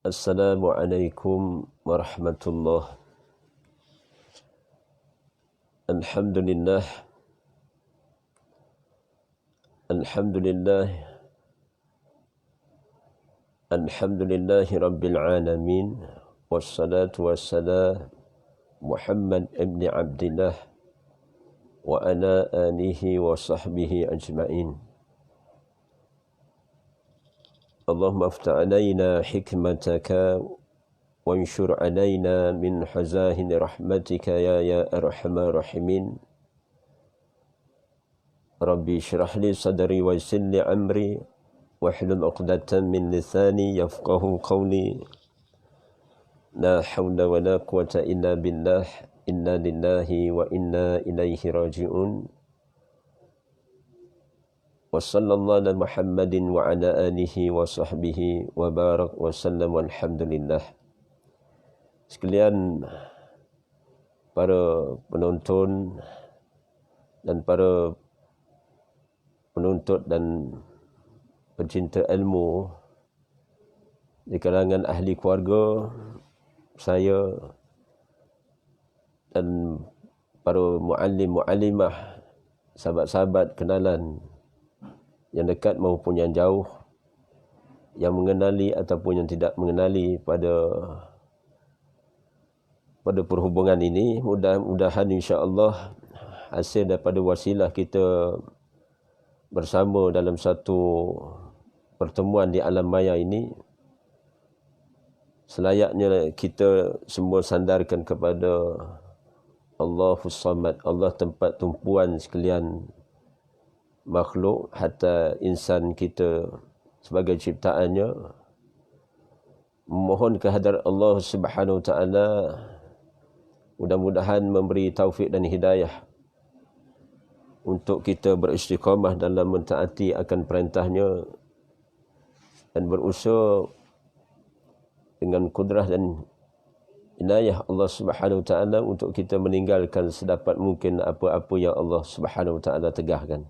Assalamualaikum warahmatullahi. Alhamdulillah. Alhamdulillah. Alhamdulillahi rabbil alamin. Wassalatu wassalam Muhammad ibn Abdillah wa ala alihi wa sahbihi ajma'in. Allahumma aftah alaina hikmataka wanshur alaina min hazahin rahmatika ya arhamar rahimin. Rabbi syrah li sadri wa yassir li amri wahlul 'uqdatan min lisani yafqahu qawli. La hawla wa la quwwata illa billah. Inna lillahi wa inna ilaihi raji'un. Wa sallallahu ala Muhammadin wa ala alihi wa sahbihi wa barak wa sallam walhamdulillah. Sekalian para penonton dan para penuntut dan pencinta ilmu di kalangan ahli keluarga saya dan para muallim muallimah, sahabat-sahabat kenalan yang dekat maupun yang jauh, yang mengenali ataupun yang tidak mengenali pada perhubungan ini. Mudah-mudahan insya-Allah hasil daripada wasilah kita bersama dalam satu pertemuan di alam maya ini, selayaknya kita semua sandarkan kepada Allahus Samad, Allah tempat tumpuan sekalian makhluk, hatta insan kita sebagai ciptaannya. Memohon kehadirat Allah Subhanahu Wa Taala mudah-mudahan memberi taufik dan hidayah untuk kita beristiqamah dalam mentaati akan perintahnya dan berusaha dengan kudrah dan inayah Allah Subhanahu Wa Taala untuk kita meninggalkan sedapat mungkin apa-apa yang Allah Subhanahu Wa Taala tegahkan.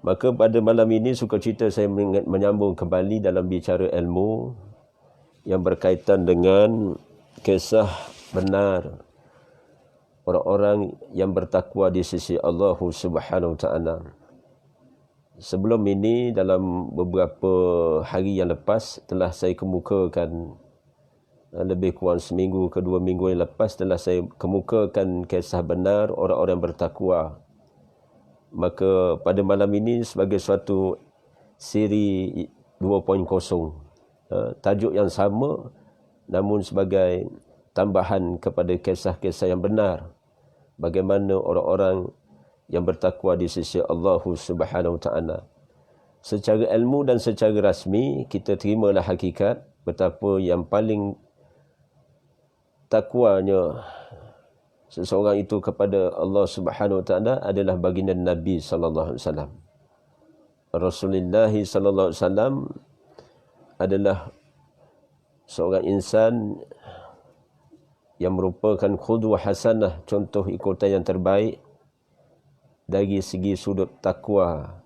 Maka pada malam ini sukacita saya menyambung kembali dalam bicara ilmu yang berkaitan dengan kisah benar orang-orang yang bertakwa di sisi Allah Subhanahu Wa Taala. Sebelum ini, dalam beberapa hari yang lepas telah saya kemukakan, lebih kurang seminggu ke 2 minggu yang lepas telah saya kemukakan kisah benar orang-orang yang bertakwa. Maka pada malam ini sebagai suatu siri 2.0, tajuk yang sama namun sebagai tambahan kepada kisah-kisah yang benar, bagaimana orang-orang yang bertakwa di sisi Allah Subhanahu Wa Taala. Secara ilmu dan secara rasmi kita terimalah hakikat betapa yang paling takwanya seseorang itu kepada Allah Subhanahu Wa Taala adalah baginda Nabi sallallahu alaihi wasallam. Rasulullah sallallahu alaihi wasallam adalah seorang insan yang merupakan qudwah hasanah, contoh ikutan yang terbaik dari segi sudut takwa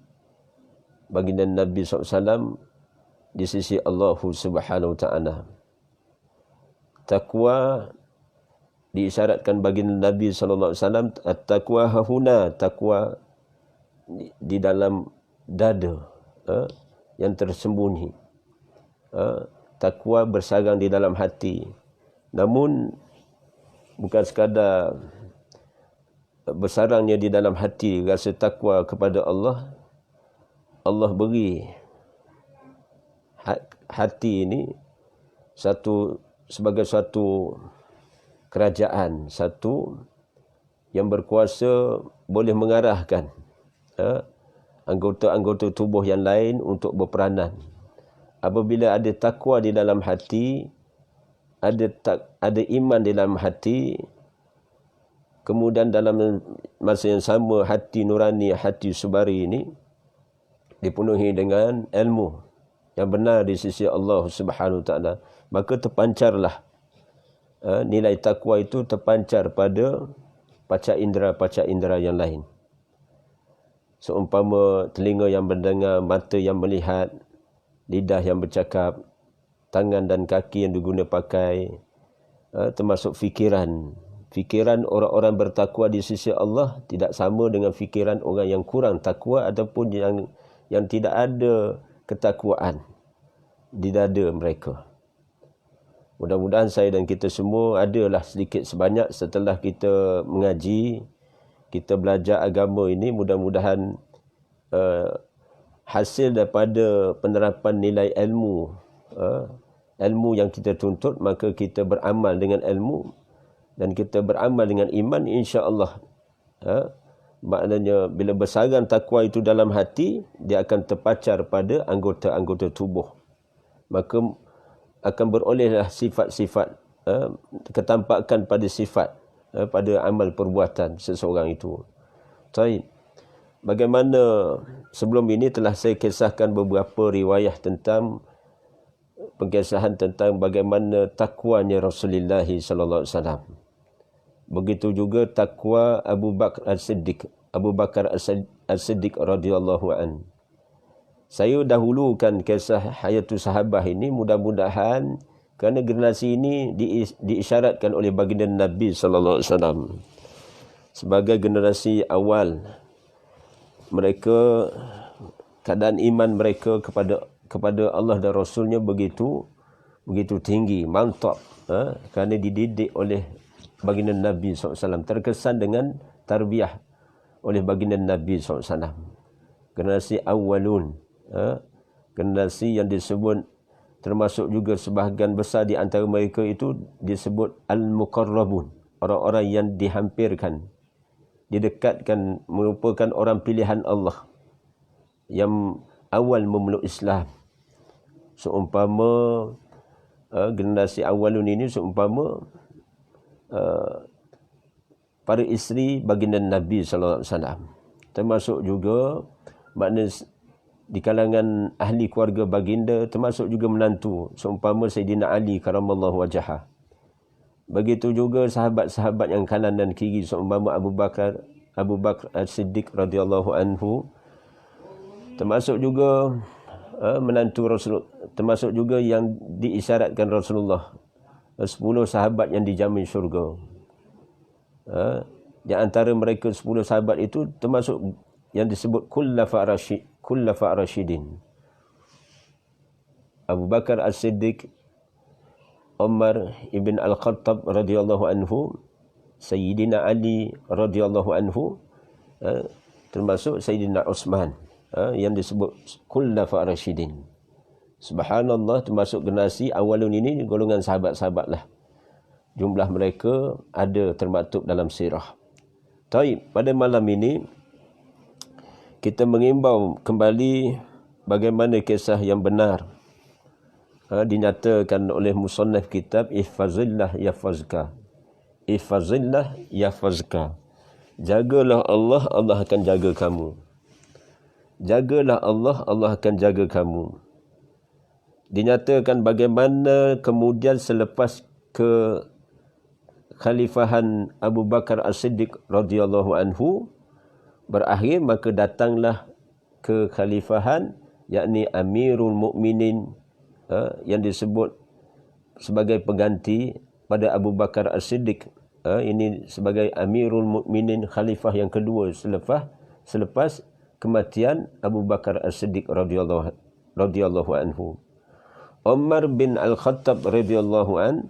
baginda Nabi sallallahu alaihi wasallam di sisi Allah Subhanahu Wa Taala. Takwa diisyaratkan baginda Nabi sallallahu alaihi wasallam, at-taqwa hahuna, takwa di dalam dada, yang tersembunyi. Takwa bersarang di dalam hati. Namun bukan sekadar bersarangnya di dalam hati rasa takwa kepada Allah. Allah beri hati ini sebagai satu kerajaan, satu yang berkuasa boleh mengarahkan anggota-anggota tubuh yang lain untuk berperanan. Apabila ada takwa di dalam hati, ada iman di dalam hati, kemudian dalam masa yang sama hati nurani, hati subari ini dipenuhi dengan ilmu yang benar di sisi Allah Subhanahu Wa Taala, maka terpancarlah nilai takwa itu terpancar pada panca indera yang lain. Seumpama telinga yang mendengar, mata yang melihat, lidah yang bercakap, tangan dan kaki yang diguna pakai, termasuk fikiran. Fikiran orang-orang bertakwa di sisi Allah tidak sama dengan fikiran orang yang kurang takwa ataupun yang tidak ada ketakwaan di dada mereka. Mudah-mudahan saya dan kita semua adalah sedikit sebanyak setelah kita mengaji, kita belajar agama ini, mudah-mudahan hasil daripada penerapan nilai ilmu, ilmu yang kita tuntut, maka kita beramal dengan ilmu dan kita beramal dengan iman, insya-Allah. Maknanya bila bersarang takwa itu dalam hati, dia akan terpacar pada anggota-anggota tubuh. Maka akan berolehlah sifat-sifat, ketampakan pada sifat, pada amal perbuatan seseorang itu. Baik. Bagaimana sebelum ini telah saya kisahkan beberapa riwayah tentang pengkisahan tentang bagaimana takwanya Rasulullah sallallahu alaihi wasallam. Begitu juga takwa Abu Bakar As-Siddiq radhiyallahu an. Saya dahulukan kisah hayatus sahabah ini, mudah-mudahan kerana generasi ini diisyaratkan oleh baginda Nabi sallallahu alaihi wasallam sebagai generasi awal. Mereka, keadaan iman mereka kepada Allah dan Rasulnya begitu tinggi, mantap, kerana dididik oleh baginda Nabi SAW, terkesan dengan tarbiyah oleh baginda Nabi SAW. Generasi awalun, generasi yang disebut, termasuk juga sebahagian besar di antara mereka itu disebut al-muqarrabun, orang-orang yang dihampirkan, didekatkan, merupakan orang pilihan Allah yang awal memeluk Islam. Seumpama generasi awalun ini seumpama para isteri baginda Nabi sallallahu alaihi wasallam, termasuk juga makna di kalangan ahli keluarga baginda, termasuk juga menantu seumpama Sayyidina Ali karamallahu wajhah. Begitu juga sahabat-sahabat yang kanan dan kiri seumpama Abu Bakar As-Siddiq radhiyallahu anhu, termasuk juga menantu Rasul, termasuk juga yang diisyaratkan Rasulullah, 10 sahabat yang dijamin syurga. Di antara mereka 10 sahabat itu termasuk yang disebut kullafa rasyidin. Abu Bakar As-Siddiq, Umar ibn Al-Khattab radhiyallahu anhu, Sayyidina Ali radhiyallahu anhu, termasuk Sayyidina Utsman, yang disebut kullafa rasyidin. Subhanallah, termasuk generasi awalun ini golongan sahabat-sahabat lah. Jumlah mereka ada termaktub dalam sirah. Taib, pada malam ini kita mengimbau kembali bagaimana kisah yang benar dinyatakan oleh musannaf kitab Ihfazillah Yahfazka. Ihfazillah Yahfazka. Jagalah Allah, Allah akan jaga kamu. Jagalah Allah, Allah akan jaga kamu. Dinyatakan bagaimana kemudian selepas kekhalifahan Abu Bakar As-Siddiq radhiyallahu anhu berakhir, maka datanglah kekhalifahan, yakni Amirul Mukminin, yang disebut sebagai pengganti pada Abu Bakar As-Siddiq. Ini sebagai Amirul Mukminin, khalifah yang kedua selepas kematian Abu Bakar As-Siddiq radhiyallahu anhu. Umar bin Al-Khattab radhiyallahu an,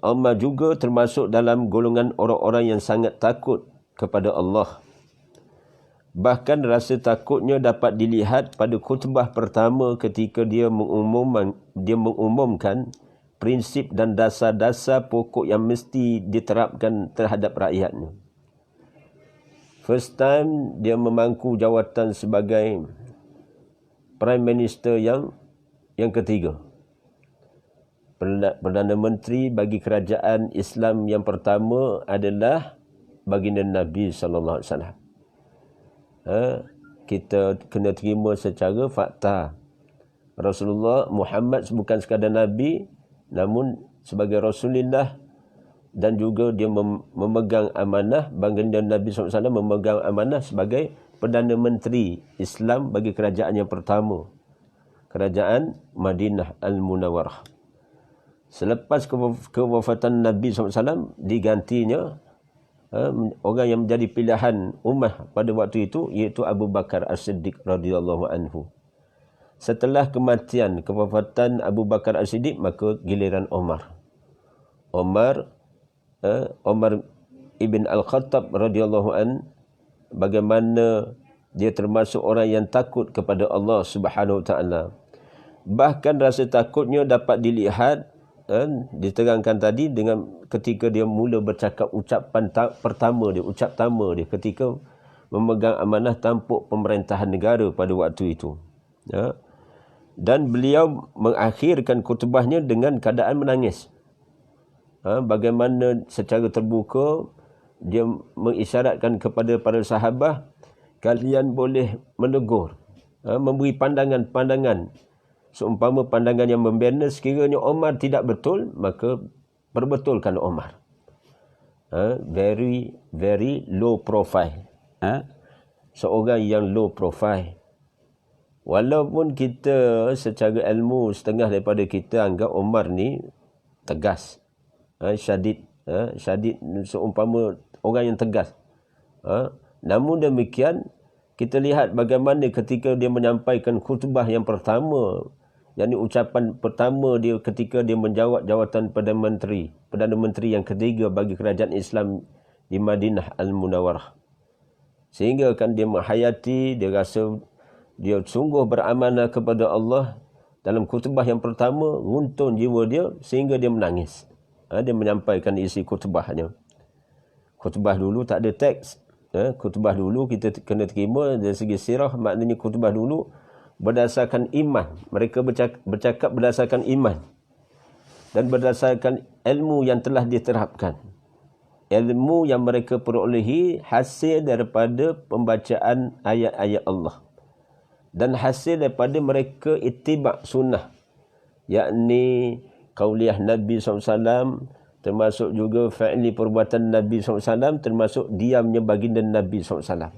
Umar juga termasuk dalam golongan orang-orang yang sangat takut kepada Allah. Bahkan rasa takutnya dapat dilihat pada khutbah pertama ketika dia mengumumkan prinsip dan dasar-dasar pokok yang mesti diterapkan terhadap rakyatnya. First time dia memangku jawatan sebagai Prime Minister yang ketiga. Perdana Menteri bagi kerajaan Islam yang pertama adalah baginda Nabi sallallahu alaihi wasallam. Kita kena terima secara fakta. Rasulullah Muhammad bukan sekadar Nabi, namun sebagai Rasulullah, dan juga dia memegang amanah, baginda Nabi SAW memegang amanah sebagai Perdana Menteri Islam bagi kerajaan yang pertama. kerajaan Madinah Al-Munawwarah. Selepas kewafatan Nabi SAW, digantinya orang yang menjadi pilihan ummah pada waktu itu, iaitu Abu Bakar As-Siddiq radhiyallahu anhu. Setelah kewafatan Abu Bakar As-Siddiq, maka giliran Umar ibn Al-Khattab radhiyallahu an, bagaimana dia termasuk orang yang takut kepada Allah Subhanahu wa taala. Bahkan rasa takutnya dapat dilihat, diterangkan tadi, dengan ketika dia mula bercakap ucapan pertama dia ketika memegang amanah tampuk pemerintahan negara pada waktu itu. Dan beliau mengakhirkan khutbahnya dengan keadaan menangis. Bagaimana secara terbuka dia mengisyaratkan kepada para sahabat, kalian boleh menegur, memberi pandangan-pandangan, seumpama pandangan yang membina. Sekiranya Omar tidak betul, maka perbetulkan Omar. Very low profile. Seorang yang low profile. Walaupun kita secara ilmu setengah daripada kita anggap Omar ni tegas, syadid, seumpama orang yang tegas. Namun demikian, kita lihat bagaimana ketika dia menyampaikan khutbah yang pertama, yakni ucapan pertama dia ketika dia menjawab jawatan Perdana Menteri yang ketiga bagi kerajaan Islam di Madinah Al-Munawwarah. Sehingga kan dia menghayati, dia rasa dia sungguh beramanah kepada Allah. Dalam khutbah yang pertama, runtun jiwa dia sehingga dia menangis. Dia menyampaikan isi khutbahnya. Khutbah dulu tak ada teks. Khutbah dulu kita kena terima dari segi sirah, maknanya khutbah dulu berdasarkan iman. Mereka bercakap berdasarkan iman dan berdasarkan ilmu yang telah diterapkan. Ilmu yang mereka perolehi hasil daripada pembacaan ayat-ayat Allah dan hasil daripada mereka ittiba' sunnah, yakni qauliyah Nabi SAW, termasuk juga fa'li perbuatan Nabi SAW, termasuk diamnya baginda Nabi SAW.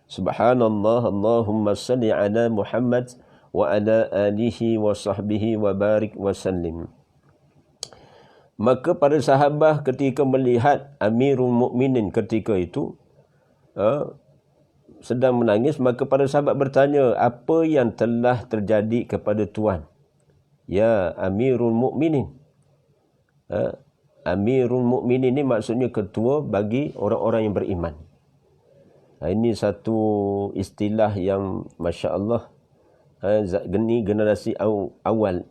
Subhanallah, Allahumma salli ala Muhammad wa ala alihi wa sahbihi wa barik wa sallim. Maka para sahabat ketika melihat Amirul Mukminin ketika itu sedang menangis, maka para sahabat bertanya, apa yang telah terjadi kepada Tuan? Ya Amirul Mukminin. Amirul Mukminin ini maksudnya ketua bagi orang-orang yang beriman. Ini satu istilah yang Masya Allah, generasi awal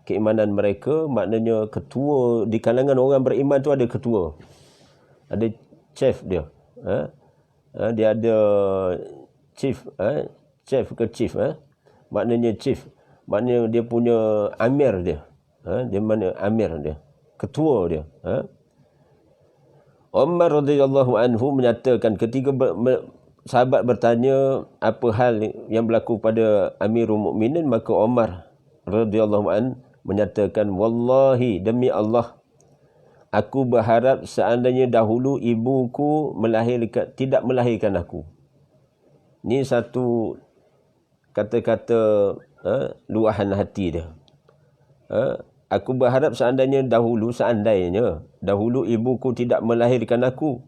keimanan mereka, maknanya ketua di kalangan orang beriman tu ada ketua, ada chief dia. Dia ada chief, maknanya chief, maknanya dia punya amir dia. Dia mana amir dia, ketua dia. Umar radhiyallahu anhu menyatakan ketika sahabat bertanya apa hal yang berlaku pada Amirul Mukminin, maka Umar radhiyallahu anhu menyatakan, wallahi, demi Allah, aku berharap seandainya dahulu ibuku tidak melahirkan aku. Ini satu kata-kata luahan hati dia. Aku berharap seandainya dahulu ibuku tidak melahirkan aku.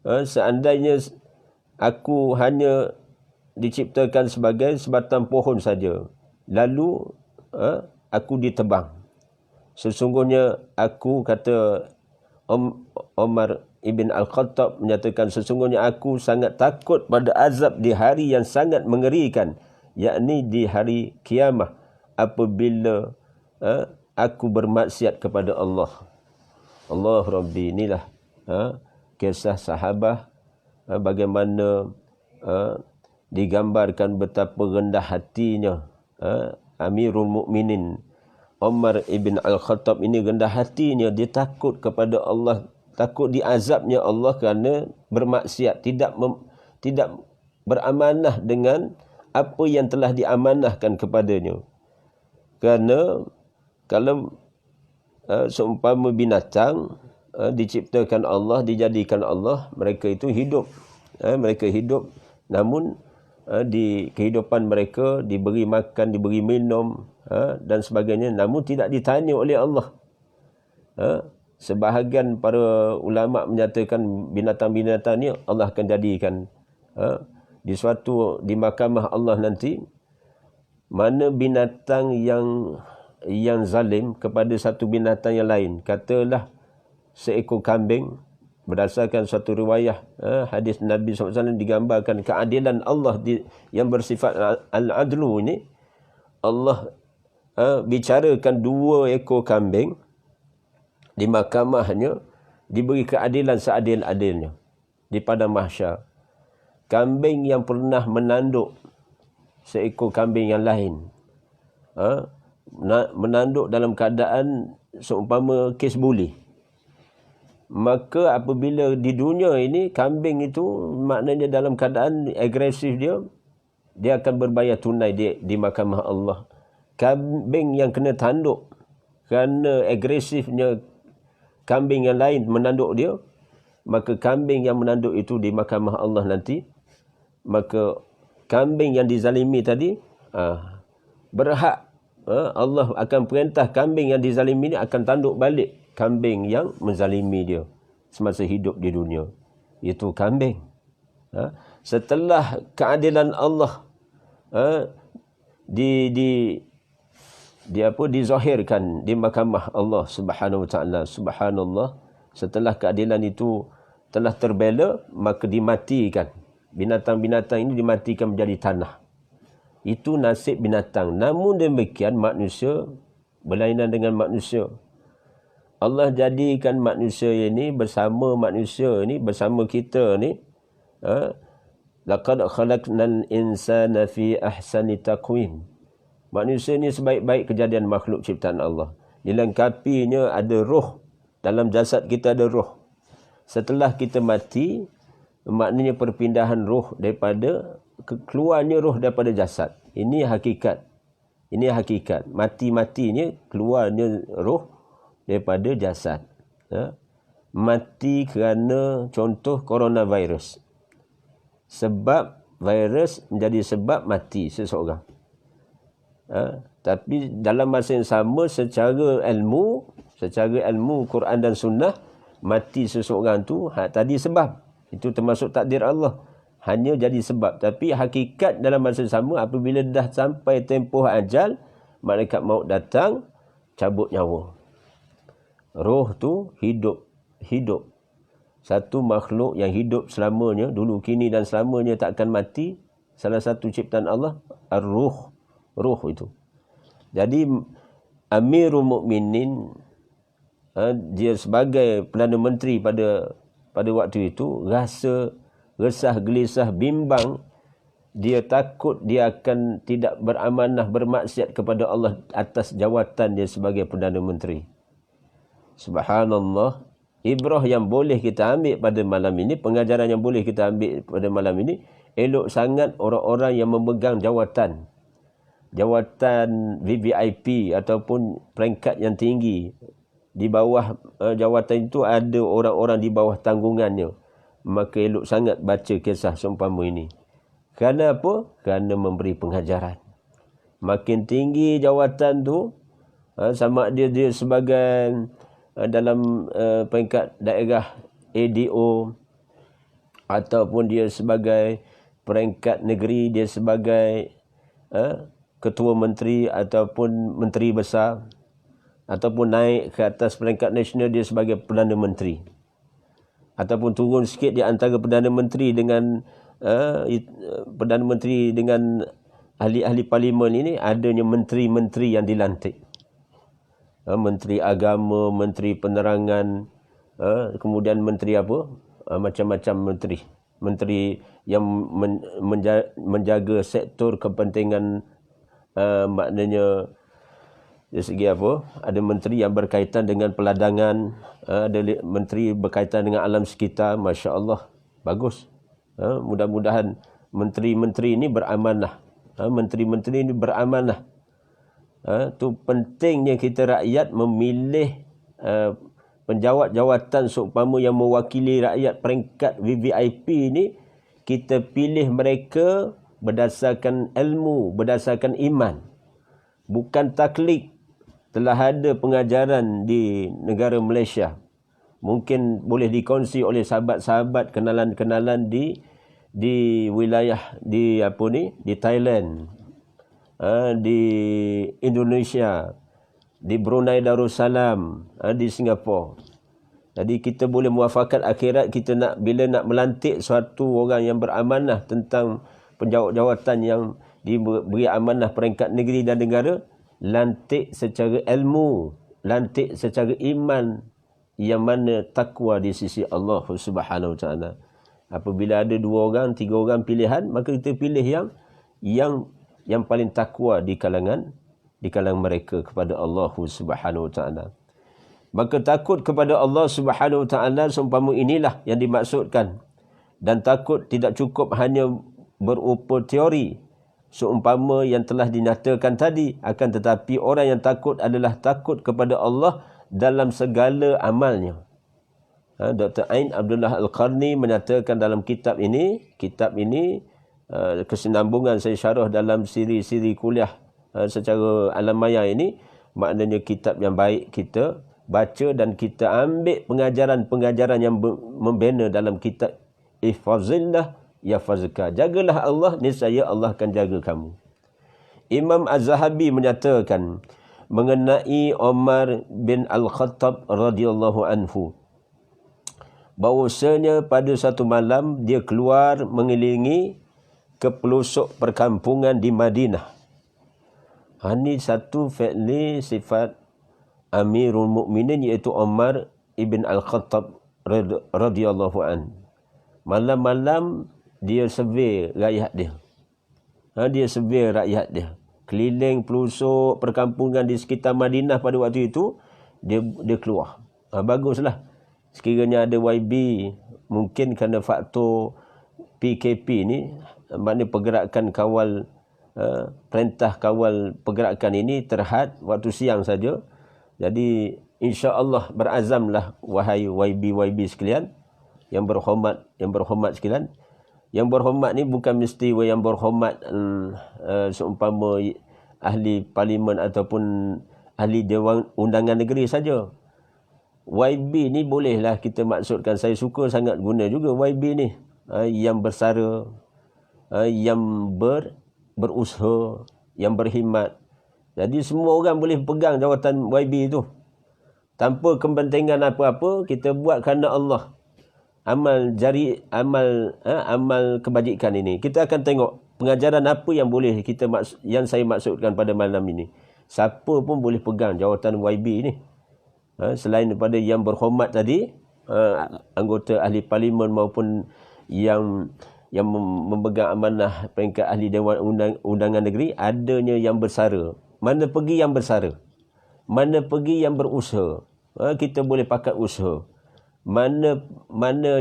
Seandainya aku hanya diciptakan sebagai sebatang pohon saja, lalu aku ditebang. Sesungguhnya aku, kata Umar ibn Al-Khattab menyatakan, sesungguhnya aku sangat takut pada azab di hari yang sangat mengerikan, yakni di hari kiamah, apabila aku bermaksiat kepada Allah. Allah Rabbi, inilah kisah sahabat, bagaimana digambarkan betapa rendah hatinya Amirul Mukminin Umar ibn Al-Khattab ini. Rendah hatinya, dia takut kepada Allah, takut diazabnya Allah kerana bermaksiat, tidak beramanah dengan apa yang telah diamanahkan kepadanya. Kerana kalau seumpama binatang diciptakan Allah, dijadikan Allah, mereka itu hidup. Mereka hidup, namun di kehidupan mereka, diberi makan, diberi minum dan sebagainya, namun tidak ditanya oleh Allah. Sebahagian para ulama menyatakan binatang-binatang ni Allah akan jadikan di mahkamah Allah nanti, mana binatang yang zalim kepada satu binatang yang lain, katalah seekor kambing, berdasarkan suatu riwayah hadis Nabi SAW digambarkan keadilan Allah yang bersifat al-adlu ini. Allah bicarakan 2 ekor kambing di mahkamahnya, diberi keadilan seadil-adilnya di padang mahsyar. Kambing yang pernah menanduk seekor kambing yang lain, menanduk dalam keadaan seumpama kes buli, maka apabila di dunia ini kambing itu maknanya dalam keadaan agresif, dia akan berbayar tunai di mahkamah Allah. Kambing yang kena tanduk kerana agresifnya kambing yang lain menanduk dia, maka kambing yang menanduk itu di mahkamah Allah nanti, maka kambing yang dizalimi tadi berhak, Allah akan perintah kambing yang dizalimi ini akan tanduk balik kambing yang menzalimi dia semasa hidup di dunia. Itu kambing. Setelah keadilan Allah dizahirkan di mahkamah Allah Subhanahu wa taala, subhanallah, setelah keadilan itu telah terbela, maka dimatikan binatang-binatang ini, dimatikan menjadi tanah. Itu nasib binatang. Namun demikian manusia berlainan dengan manusia. Allah jadikan manusia ini bersama kita ni, laqad khalaqnal insana fi ahsani taqwim. Manusia ni sebaik-baik kejadian makhluk ciptaan Allah. Dilengkapinya ada roh. Dalam jasad kita ada roh. Setelah kita mati, maknanya perpindahan roh daripada, keluarnya roh daripada jasad. Ini hakikat. Mati-matinya keluarnya roh daripada jasad. Mati kerana contoh coronavirus. Sebab virus menjadi sebab mati seseorang. Tapi dalam masa yang sama, secara ilmu Quran dan Sunnah, mati seseorang tu tadi sebab. Itu termasuk takdir Allah. Hanya jadi sebab. Tapi hakikat dalam masa sama, apabila dah sampai tempoh ajal, malaikat maut datang, cabut nyawa. Roh tu hidup. Satu makhluk yang hidup selamanya, dulu, kini dan selamanya tak akan mati. Salah satu ciptaan Allah, ar-ruh. Roh itu. Jadi Amirul Mukminin, dia sebagai Perdana Menteri pada waktu itu, rasa resah, gelisah, bimbang. Dia takut dia akan tidak beramanah, bermaksiat kepada Allah atas jawatan dia sebagai Perdana Menteri. Subhanallah. Ibrah yang boleh kita ambil pada malam ini, pengajaran yang boleh kita ambil pada malam ini, elok sangat orang-orang yang memegang jawatan VVIP ataupun peringkat yang tinggi. Di bawah jawatan itu ada orang-orang di bawah tanggungannya. Maka elok sangat baca kisah seumpama ini. Kerana apa? Kerana memberi pengajaran. Makin tinggi jawatan tu, sama dia sebagai dalam peringkat daerah ADO, ataupun dia sebagai peringkat negeri, dia sebagai ketua menteri ataupun menteri besar, ataupun naik ke atas peringkat nasional, dia sebagai Perdana Menteri, ataupun turun sikit di antara Perdana Menteri dengan ahli-ahli parlimen ini, adanya menteri-menteri yang dilantik. Menteri agama, menteri penerangan, kemudian menteri apa? Macam-macam menteri. Menteri yang menjaga sektor kepentingan, maknanya dari segi apa? Ada menteri yang berkaitan dengan peladangan, ada menteri berkaitan dengan alam sekitar. Masya Allah, bagus. Mudah-mudahan menteri-menteri ini beramanah. Menteri-menteri ini beramanah. Tu pentingnya kita rakyat memilih penjawat jawatan seumpama yang mewakili rakyat peringkat VVIP ini. Kita pilih mereka berdasarkan ilmu, berdasarkan iman. Bukan taklid. Telah ada pengajaran di negara Malaysia. Mungkin boleh dikongsi oleh sahabat-sahabat kenalan-kenalan di wilayah di Thailand, di Indonesia, di Brunei Darussalam, di Singapura. Jadi kita boleh muafakat akhirat kita bila nak melantik suatu orang yang beramanah tentang penjawat-jawatan yang diberi amanah peringkat negeri dan negara, lantik secara ilmu, lantik secara iman yang mana takwa di sisi Allah Subhanahu Wa Taala. Apabila ada 2 orang, 3 orang pilihan, maka kita pilih yang paling takwa di kalangan mereka kepada Allah Subhanahu Wa Taala. Maka takut kepada Allah Subhanahu Wa Taala seumpama inilah yang dimaksudkan. Dan takut tidak cukup hanya berupa teori seumpama yang telah dinyatakan tadi, akan tetapi orang yang takut adalah takut kepada Allah dalam segala amalnya. Dr. Ain Abdullah Al-Qarni menyatakan dalam kitab ini kesinambungan saya syarah dalam siri-siri kuliah secara alam maya ini, maknanya kitab yang baik kita baca dan kita ambil pengajaran-pengajaran yang membina dalam kitab Ihfazillah yahfazka. Jagalah Allah, niscaya Allah akan jaga kamu. Imam Az-Zahabi menyatakan mengenai Umar bin Al-Khattab radhiyallahu anhu, bahawasanya pada satu malam dia keluar mengelilingi ke pelosok perkampungan di Madinah. Ini satu fi'li sifat Amirul Mukminin, iaitu Umar ibn Al-Khattab radhiyallahu an. Malam-malam dia survey rakyat dia. Dia survey rakyat dia. Keliling pelosok perkampungan di sekitar Madinah pada waktu itu, dia keluar. Baguslah. Sekiranya ada YB, mungkin kerana faktor PKP ni, maknanya pergerakan kawal, perintah kawal pergerakan ini terhad waktu siang saja. Jadi insya-Allah berazamlah wahai YB sekalian yang berhormat sekalian. Yang berhormat ni bukan mesti yang berhormat seumpama ahli parlimen ataupun ahli Dewan Undangan Negeri saja. YB ni bolehlah kita maksudkan, saya suka sangat guna juga YB ni, yang bersara, yang berusaha, yang berkhidmat. Jadi semua orang boleh pegang jawatan YB itu tanpa kepentingan apa-apa. Kita buat kerana Allah. Amal kebajikan ini, kita akan tengok pengajaran apa yang boleh yang saya maksudkan pada malam ini. Siapa pun boleh pegang jawatan YB ini, selain daripada yang berhormat tadi, anggota ahli parlimen maupun yang memegang amanah peringkat ahli Dewan Undangan Negeri. Adanya yang bersara. Mana pergi yang bersara, mana pergi yang berusaha, kita boleh pakat usaha. Mana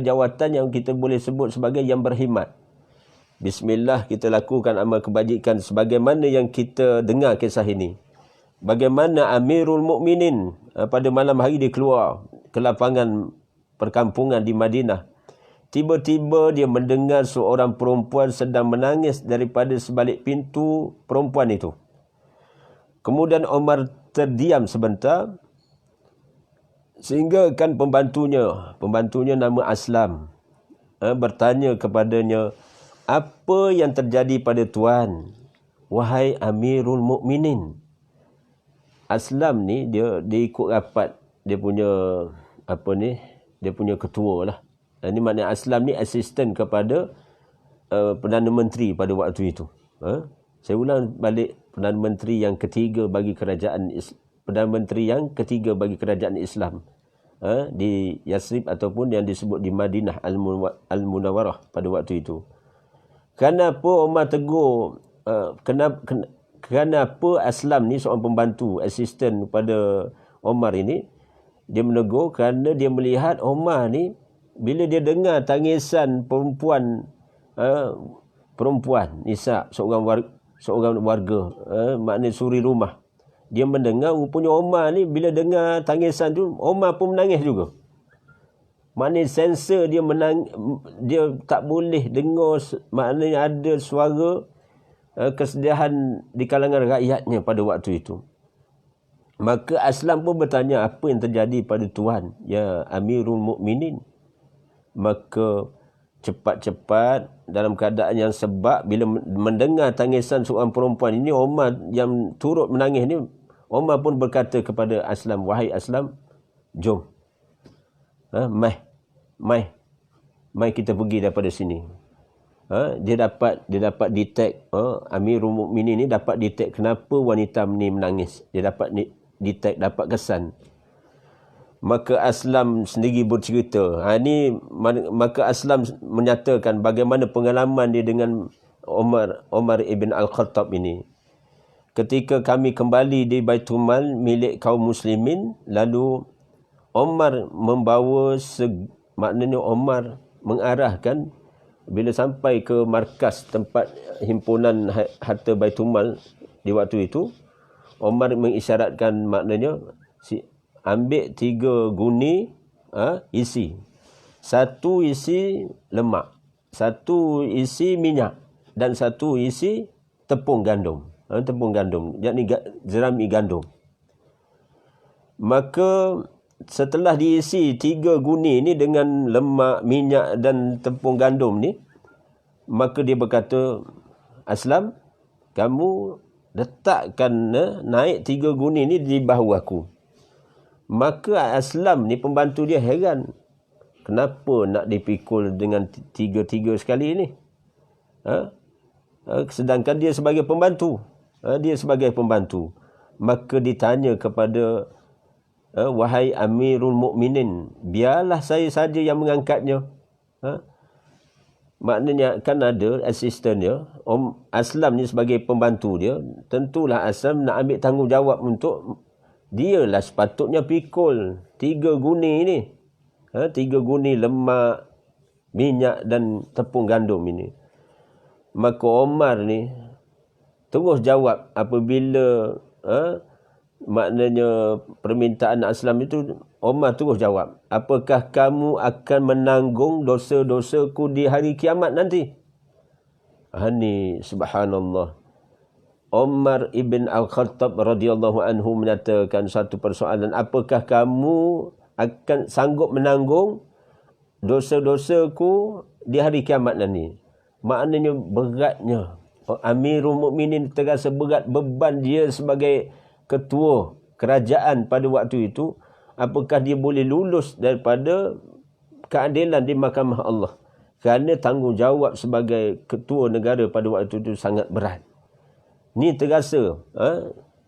jawatan yang kita boleh sebut sebagai yang berkhidmat. Bismillah, kita lakukan amal kebajikan sebagaimana yang kita dengar kisah ini. Bagaimana Amirul Mukminin pada malam hari dia keluar ke lapangan perkampungan di Madinah. Tiba-tiba dia mendengar seorang perempuan sedang menangis daripada sebalik pintu perempuan itu. Kemudian Umar terdiam sebentar, sehingga kan pembantunya nama Aslam, bertanya kepadanya, apa yang terjadi pada tuan, wahai Amirul Mukminin? Aslam ni dia ikut rapat dia punya dia punya ketua lah. Ini maknanya Aslam ni asisten kepada Perdana Menteri pada waktu itu. Saya ulang balik, Perdana Menteri yang ketiga bagi kerajaan Islam di Yasrib ataupun yang disebut di Madinah Al-Munawwarah pada waktu itu. Kenapa Umar tegur, kenapa Aslam ni seorang pembantu asisten kepada Umar ini, dia menegur kerana dia melihat Umar ni bila dia dengar tangisan perempuan Nisa, seorang warga, maknanya suri rumah. Dia mendengar rupanya Umar ni bila dengar tangisan tu, Umar pun menangis juga. Maknanya sensor dia dia tak boleh dengar, maknanya ada suara kesedihan di kalangan rakyatnya pada waktu itu. Maka Aslam pun bertanya, apa yang terjadi pada Tuhan, ya Amirul Mukminin? Maka cepat-cepat dalam keadaan yang sebab, bila mendengar tangisan seorang perempuan ini, Umar yang turut menangis ni, Umar pun berkata kepada Aslam, wahai Aslam, jom, mai kita pergi daripada sini. Dia dapat detect, Amirul Mukminin ni dapat detect kenapa wanita ni menangis. Dia dapat detect, dapat kesan. Maka Aslam sendiri bercerita. Maka Aslam menyatakan bagaimana pengalaman dia dengan Umar ibn Al-Khattab ini. Ketika kami kembali di Baitul Mal milik kaum muslimin, lalu Umar membawa, maknanya Umar mengarahkan, bila sampai ke markas tempat himpunan harta Baitul Mal di waktu itu, Umar mengisyaratkan, maknanya ambil 3 guni isi. 1 isi lemak, 1 isi minyak, dan 1 isi tepung gandum. Tepung gandum, yakni jerami gandum. Maka setelah diisi 3 guni ni dengan lemak, minyak dan tepung gandum ni, maka dia berkata, Aslam, kamu letakkan naik 3 guni ni di bahu aku. Maka Aslam ni pembantu dia heran, kenapa nak dipikul dengan 3 sekali ni? Sedangkan dia sebagai pembantu. Maka ditanya kepada, wahai Amirul Mukminin, biarlah saya saja yang mengangkatnya. Maknanya kan ada asisten dia, Aslam ni sebagai pembantu dia, tentulah Aslam nak ambil tanggungjawab untuk dialah sepatutnya pikul 3 guni ni. 3 guni lemak, minyak dan tepung gandum ini. Maka Omar ni terus jawab apabila maknanya permintaan Aslam itu, Omar terus jawab, apakah kamu akan menanggung dosa-dosaku di hari kiamat nanti? Ni subhanallah. Umar ibn Al-Khattab radhiyallahu anhu menyatakan satu persoalan, apakah kamu akan sanggup menanggung dosa-dosaku di hari kiamat nanti? Maknanya beratnya. Amirul Mukminin terasa berat beban dia sebagai ketua kerajaan pada waktu itu. Apakah dia boleh lulus daripada keadilan di mahkamah Allah? Kerana tanggungjawab sebagai ketua negara pada waktu itu sangat berat. Ni terasa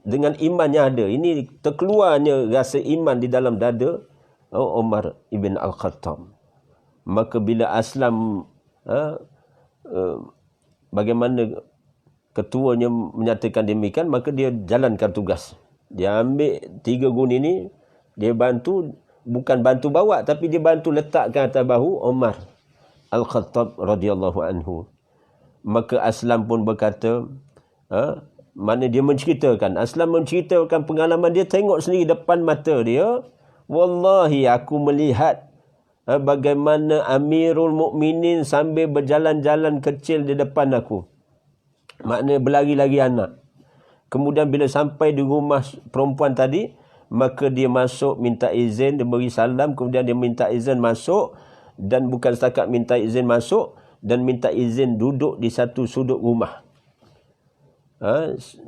dengan iman yang ada. Ini terkeluarnya rasa iman di dalam dada Umar ibn Al-Khattab. Maka bila Aslam bagaimana ketuanya menyatakan demikian, maka dia jalankan tugas. Dia ambil 3 guni ni, dia bantu, bukan bantu bawa, tapi dia bantu letakkan atas bahu Umar Al-Khattab radhiyallahu anhu. Maka Aslam pun berkata, mana dia menceritakan, Aslam menceritakan pengalaman dia, tengok sendiri depan mata dia, wallahi aku melihat bagaimana Amirul Mukminin sambil berjalan-jalan kecil di depan aku, maknanya berlari-lari anak. Kemudian bila sampai di rumah perempuan tadi, maka dia masuk, minta izin, dia beri salam, kemudian dia minta izin masuk, dan bukan setakat minta izin masuk, dan minta izin duduk di satu sudut rumah.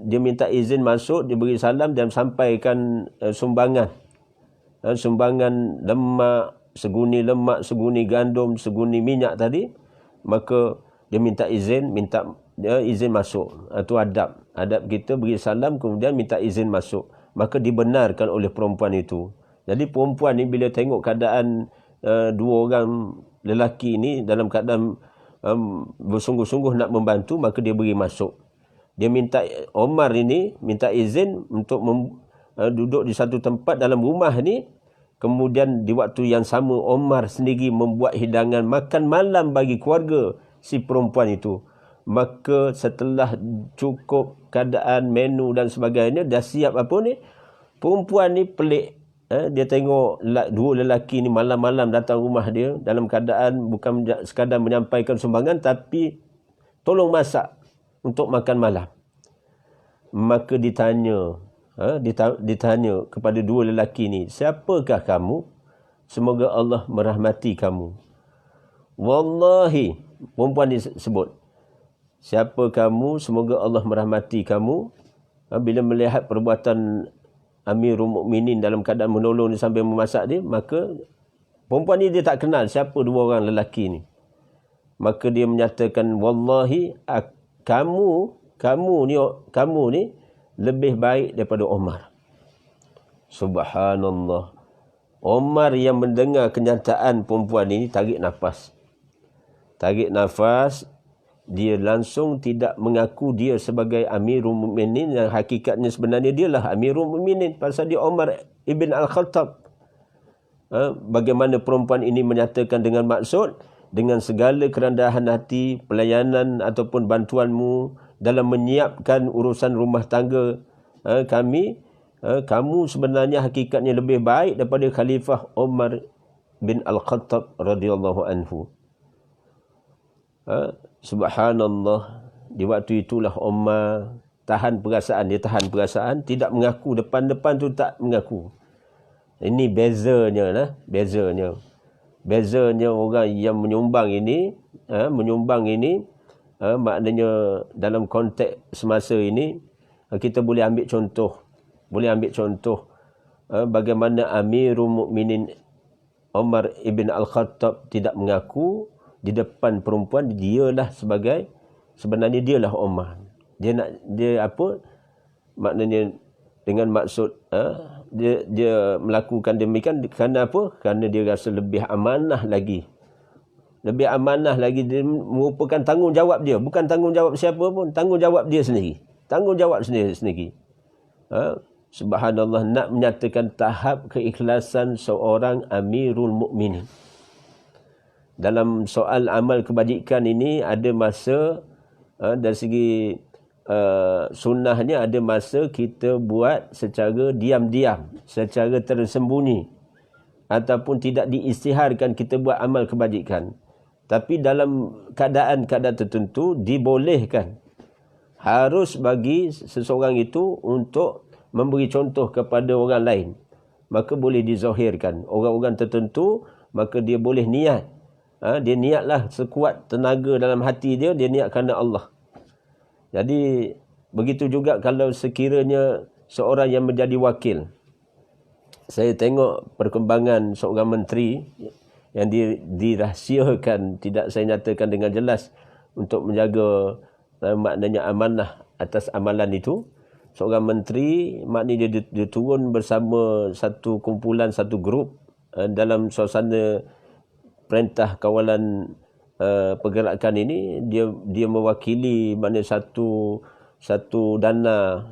Dia minta izin masuk, dia beri salam dan sampaikan sumbangan. Sumbangan lemak, seguni lemak, seguni gandum, seguni minyak tadi. Maka dia minta izin masuk. Itu adab. Adab kita beri salam kemudian minta izin masuk. Maka dibenarkan oleh perempuan itu. Jadi perempuan ni bila tengok keadaan 2 orang lelaki ni dalam keadaan bersungguh-sungguh nak membantu, maka dia beri masuk. Dia minta, Omar ini minta izin untuk duduk di satu tempat dalam rumah ni. Kemudian di waktu yang sama Omar sendiri membuat hidangan makan malam bagi keluarga si perempuan itu. Maka setelah cukup keadaan menu dan sebagainya, dah siap apa ni, perempuan ni pelik. dia tengok dua lelaki ni malam-malam datang rumah dia dalam keadaan bukan sekadar menyampaikan sumbangan, tapi tolong masak untuk makan malam. Maka ditanya kepada dua lelaki ni, siapakah kamu? Semoga Allah merahmati kamu. Wallahi, perempuan ni sebut, siapa kamu? Semoga Allah merahmati kamu. Bila melihat perbuatan Amirul Mukminin dalam keadaan menolong dia sambil memasak dia, maka perempuan ni dia tak kenal siapa dua orang lelaki ni. Maka dia menyatakan, wallahi, kamu ni lebih baik daripada Umar. Subhanallah. Umar yang mendengar kenyataan perempuan ini tarik nafas. Dia langsung tidak mengaku dia sebagai Amirul Mukminin, yang hakikatnya sebenarnya dialah Amirul Mukminin pasal dia Umar ibn Al-Khattab. Bagaimana perempuan ini menyatakan dengan maksud, dengan segala kerendahan hati, pelayanan ataupun bantuanmu dalam menyiapkan urusan rumah tangga kamu sebenarnya hakikatnya lebih baik daripada Khalifah Umar bin Al-Khattab radhiyallahu anhu. Subhanallah. Di waktu itulah Umar tahan perasaan, tidak mengaku, depan tu tak mengaku. Ini bezanya orang yang menyumbang ini, maknanya dalam konteks semasa ini kita boleh ambil contoh bagaimana Amirul Mukminin Umar ibn Al-Khattab tidak mengaku di depan perempuan sebenarnya dialah Umar. Dia maknanya dengan maksud dia melakukan demikian kerana apa? Kerana dia rasa lebih amanah lagi, dia merupakan tanggungjawab dia, bukan tanggungjawab siapa pun, tanggungjawab dia sendiri, Subhanallah, nak menyatakan tahap keikhlasan seorang Amirul Mukminin. Dalam soal amal kebajikan ini ada masa dari segi sunnahnya, ada masa kita buat secara diam-diam, secara tersembunyi, ataupun tidak diisytiharkan kita buat amal kebajikan. Tapi dalam keadaan-keadaan tertentu dibolehkan, harus bagi seseorang itu untuk memberi contoh kepada orang lain, maka boleh dizahirkan. Orang-orang tertentu, maka dia boleh niat. Dia niatlah sekuat tenaga dalam hati dia niat kerana Allah. Jadi begitu juga kalau sekiranya seorang yang menjadi wakil. Saya tengok perkembangan seorang menteri yang dirahsiakan, tidak saya nyatakan dengan jelas untuk menjaga maknanya amanah atas amalan itu. Seorang menteri, maknanya dia turun bersama satu kumpulan, satu grup dalam suasana perintah kawalan pergerakan ini. Dia mewakili maknanya satu dana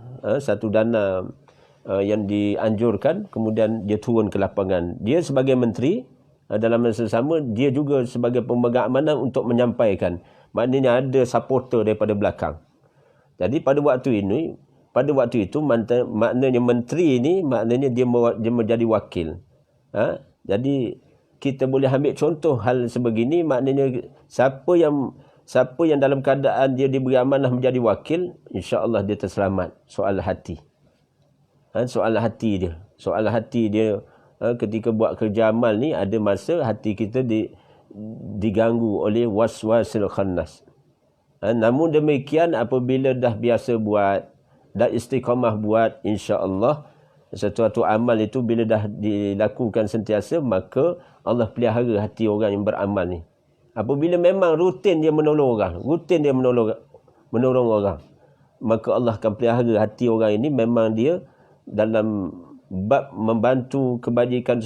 yang dianjurkan, kemudian dia turun ke lapangan. Dia sebagai menteri, dalam masa sama dia juga sebagai pemegang amanah untuk menyampaikan. Maknanya ada supporter daripada belakang. Jadi pada waktu itu maknanya menteri ini, maknanya dia menjadi wakil. Jadi kita boleh ambil contoh hal sebegini, maknanya siapa yang dalam keadaan dia diberi amanah menjadi wakil, insya-Allah dia terselamat soal hati. Soal hati dia ketika buat kerja amal ni, ada masa hati kita diganggu oleh waswasil khannas. Namun demikian, apabila dah biasa buat, dah istiqamah buat, insya-Allah sesuatu amal itu bila dah dilakukan sentiasa, maka Allah pelihara hati orang yang beramal ni. Apabila memang rutin dia menolong orang, maka Allah akan pelihara hati orang ini. Memang dia dalam bab membantu kebajikan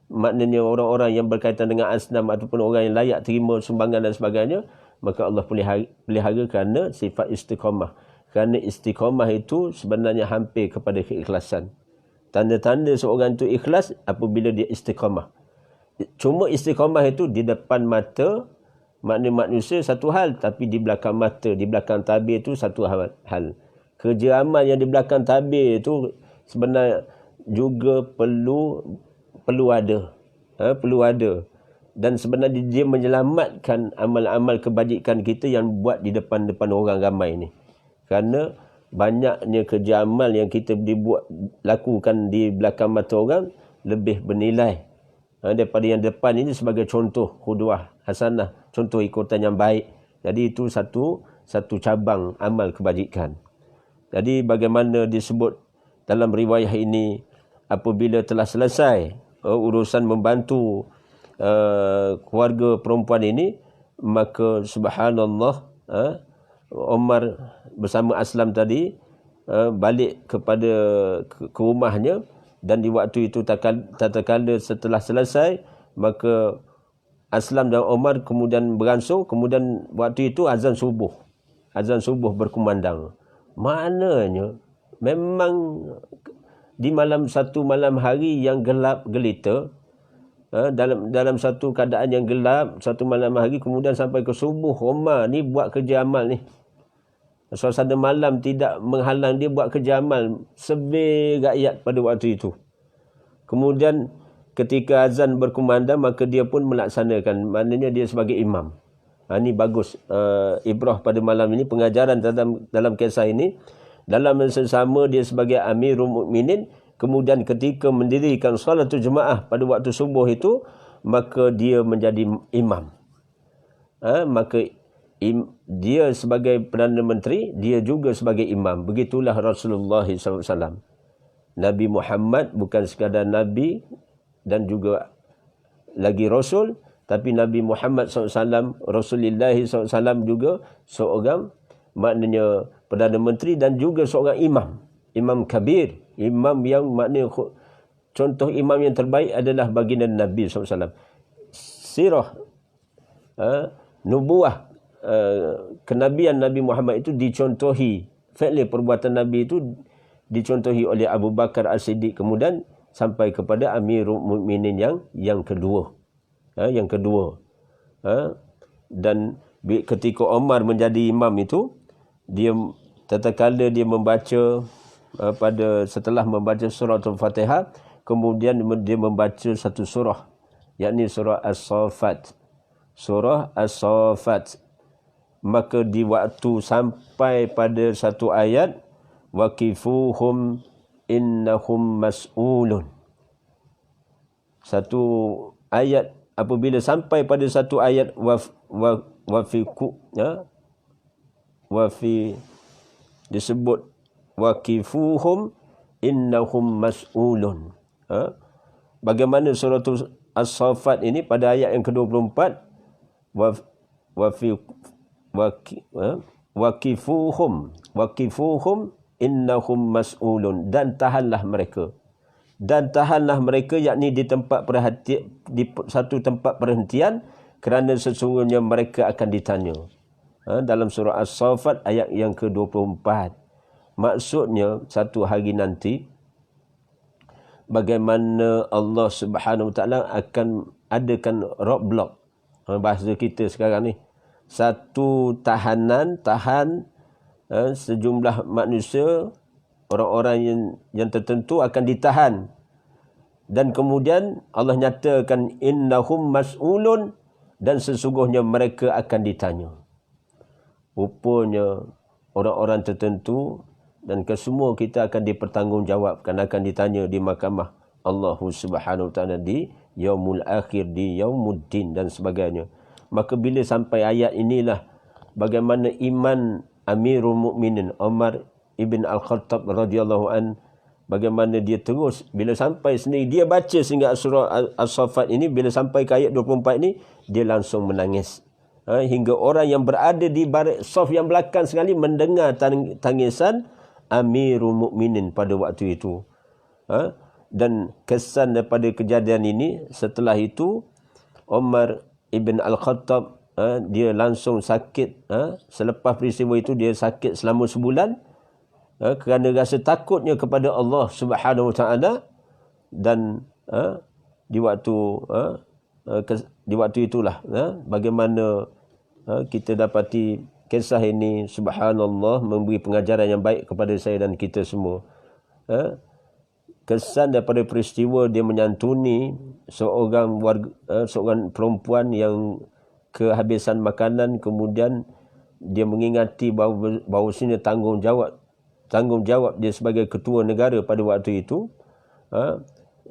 maknanya orang-orang yang berkaitan dengan asnam ataupun orang yang layak terima sumbangan dan sebagainya, maka Allah pelihara kerana sifat istiqamah. Kerana istiqamah itu sebenarnya hampir kepada keikhlasan. Tanda-tanda seorang itu ikhlas apabila dia istiqamah. Cuma istiqamah itu di depan mata manusia satu hal, tapi di belakang mata, di belakang tabir itu satu hal. Kerja amal yang di belakang tabir itu sebenarnya juga perlu ada. Perlu ada. Dan sebenarnya dia menyelamatkan amal-amal kebajikan kita yang buat di depan-depan orang ramai ni. Kerana banyaknya kerja amal yang kita lakukan di belakang mata orang lebih bernilai daripada yang depan ini sebagai contoh qudwah hasanah, contoh ikutan yang baik. Jadi itu satu cabang amal kebajikan. Jadi bagaimana disebut dalam riwayat ini, apabila telah selesai urusan membantu keluarga perempuan ini, maka subhanallah, Umar bersama Aslam tadi balik kepada ke rumahnya, dan di waktu itu tatkala setelah selesai, maka Aslam dan Umar kemudian beransur, kemudian waktu itu azan subuh berkumandang. Maknanya memang di satu malam hari yang gelap gelita, dalam satu keadaan yang gelap, satu malam hari, kemudian sampai ke subuh, Umar ni buat kerja amal ni. Suasana malam tidak menghalang dia buat kerja amal sebir rakyat pada waktu itu. Kemudian ketika azan berkumandang, maka dia pun melaksanakan, maknanya dia sebagai imam. Ini bagus ibrah pada malam ini, pengajaran dalam kisah ini. Dalam masa sama dia sebagai Amirul Mukminin, kemudian ketika mendirikan salatul jemaah pada waktu subuh itu, maka dia menjadi imam. Maka dia sebagai Perdana Menteri, dia juga sebagai imam. Begitulah Rasulullah SAW. Nabi Muhammad bukan sekadar Nabi dan juga lagi Rasul, tapi Nabi Muhammad SAW, Rasulullah SAW juga seorang, maknanya Perdana Menteri dan juga seorang imam. Imam kabir. Imam yang maknanya contoh imam yang terbaik adalah baginda Nabi SAW. Sirah, nubuah, kenabian Nabi Muhammad itu dicontohi. Fi'li perbuatan Nabi itu dicontohi oleh Abu Bakar As-Siddiq, kemudian sampai kepada Amirul Mukminin yang kedua. Dan ketika Umar menjadi imam itu, dia tatkala dia membaca setelah membaca surah Al-Fatihah, kemudian dia membaca satu surah, yakni surah As-Saffat. Surah As-Saffat. Maka di waktu sampai pada satu ayat, waqifuhum innahum mas'ulun. Satu ayat, apabila sampai pada satu ayat disebut waqifuhum innahum mas'ulun. Bagaimana surah As-Saffat ini pada ayat yang ke-24, waqifuhum innahum mas'ulun, dan tahanlah mereka, yakni di satu tempat perhentian, kerana sesungguhnya mereka akan ditanya. Dalam surah As-Saffat ayat yang ke-24. Maksudnya satu hari nanti, bagaimana Allah Subhanahu Wa Taala akan adakan roadblock, bahasa kita sekarang ni, satu tahan sejumlah manusia, orang-orang yang tertentu akan ditahan, dan kemudian Allah nyatakan innahum mas'ulun, dan sesungguhnya mereka akan ditanya. Rupanya orang-orang tertentu dan kesemua kita akan dipertanggungjawabkan, akan ditanya di mahkamah Allah Subhanahu Wa Taala di yaumul akhir, di yaumuddin dan sebagainya. Maka bila sampai ayat inilah bagaimana iman Amirul Mukminin Umar ibn Al-Khattab radhiyallahu an, bagaimana dia terus bila sampai sini, dia baca sehingga surah As-Saffat ini, bila sampai ke ayat 24 ini, dia langsung menangis. Hingga orang yang berada di saf yang belakang sekali mendengar tangisan Amirul Mukminin pada waktu itu. Dan kesan daripada kejadian ini, setelah itu Umar ibn Al-Khattab dia langsung sakit. Selepas peristiwa itu dia sakit selama sebulan, kerana rasa takutnya kepada Allah Subhanahu Wa Taala. Dan di waktu itulah bagaimana kita dapati kisah ini, subhanallah, memberi pengajaran yang baik kepada saya dan kita semua. kesan daripada peristiwa dia menyantuni seorang seorang perempuan yang kehabisan makanan, kemudian dia mengingati bahawasanya tanggungjawab dia sebagai ketua negara pada waktu itu,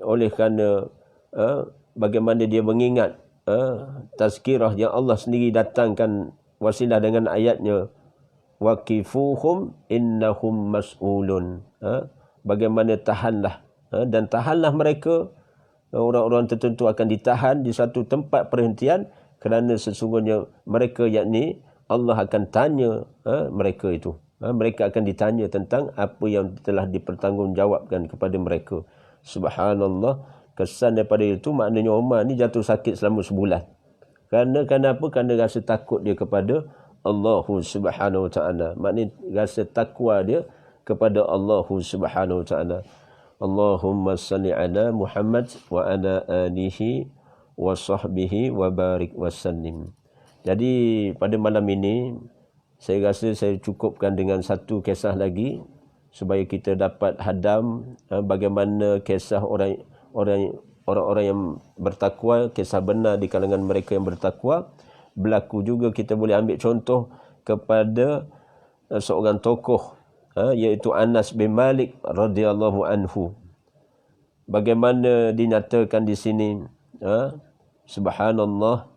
oleh kerana bagaimana dia mengingat tazkirah yang Allah sendiri datangkan wasilah dengan ayatnya, waqifuhum innahum mas'ulun, bagaimana tahanlah, dan tahanlah mereka, orang-orang tertentu akan ditahan di satu tempat perhentian kerana sesungguhnya mereka, yakni Allah akan tanya mereka itu. Mereka akan ditanya tentang apa yang telah dipertanggungjawabkan kepada mereka. Subhanallah, kesan daripada itu maknanya Umar ni jatuh sakit selama sebulan. Kerana apa? Kerana rasa takut dia kepada Allah Subhanahu Wa Taala. Maknanya rasa takwa dia kepada Allah Subhanahu Wa Taala. Allahumma salli ala Muhammad wa ala alihi wa sahbihi wa barik wa sallim. Jadi pada malam ini saya rasa saya cukupkan dengan satu kisah lagi supaya kita dapat hadam bagaimana kisah orang-orang yang bertakwa, kisah benar di kalangan mereka yang bertakwa berlaku. Juga kita boleh ambil contoh kepada seorang tokoh, iaitu Anas bin Malik radhiyallahu anhu. Bagaimana dinyatakan di sini, subhanallah,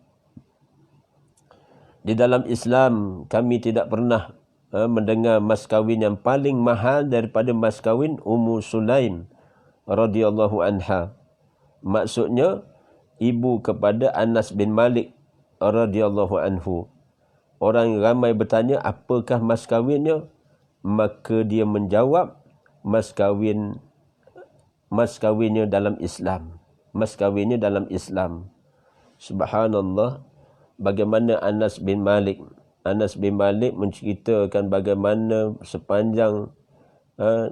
di dalam Islam kami tidak pernah mendengar mas kahwin yang paling mahal daripada mas kahwin Ummu Sulaim radhiyallahu anha. Maksudnya ibu kepada Anas bin Malik radhiyallahu anhu. Orang ramai bertanya apakah mas kahwinnya, maka dia menjawab mas kahwinnya dalam Islam. Mas kahwinnya dalam Islam. Subhanallah, bagaimana Anas bin Malik menceritakan bagaimana sepanjang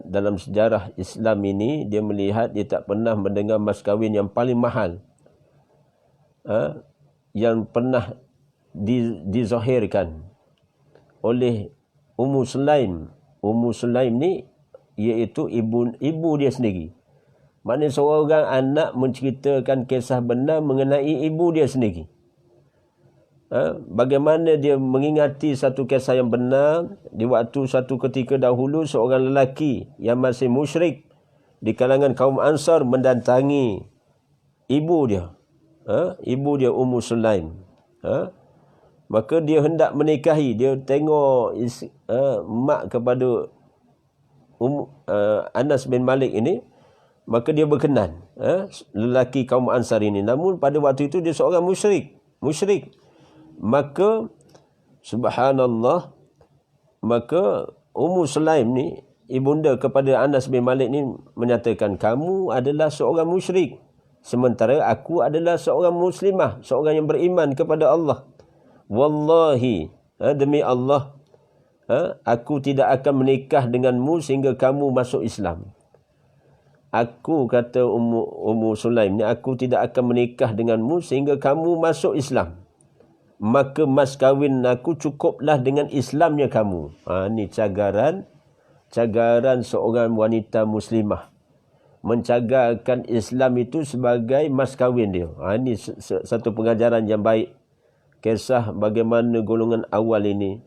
dalam sejarah Islam ini dia melihat dia tak pernah mendengar mas kahwin yang paling mahal yang pernah dizahirkan oleh Ummu Sulaim. Ummu Sulaim ni iaitu ibu dia sendiri. Maknanya seorang anak menceritakan kisah benar mengenai ibu dia sendiri. Bagaimana dia mengingati satu kisah yang benar di waktu satu ketika dahulu seorang lelaki yang masih musyrik di kalangan kaum Ansar mendatangi ibu dia, Ummu Sulaim. Maka dia hendak menikahi, dia tengok mak kepada Anas bin Malik ini, maka dia berkenan, lelaki kaum Ansar ini. Namun pada waktu itu dia seorang musyrik. Maka subhanallah, maka Ummu Sulaim ni, ibunda kepada Anas bin Malik ni menyatakan, kamu adalah seorang musyrik, sementara aku adalah seorang muslimah, seorang yang beriman kepada Allah. Wallahi, demi Allah, aku tidak akan menikah denganmu sehingga kamu masuk Islam. Aku, kata Ummu Sulaim ni, aku tidak akan menikah denganmu sehingga kamu masuk Islam. Maka mas kahwin aku cukuplah dengan Islamnya kamu. Ni cagaran seorang wanita muslimah. Mencagarkan Islam itu sebagai mas kahwin dia. Ini satu pengajaran yang baik. Kisah bagaimana golongan awal ini,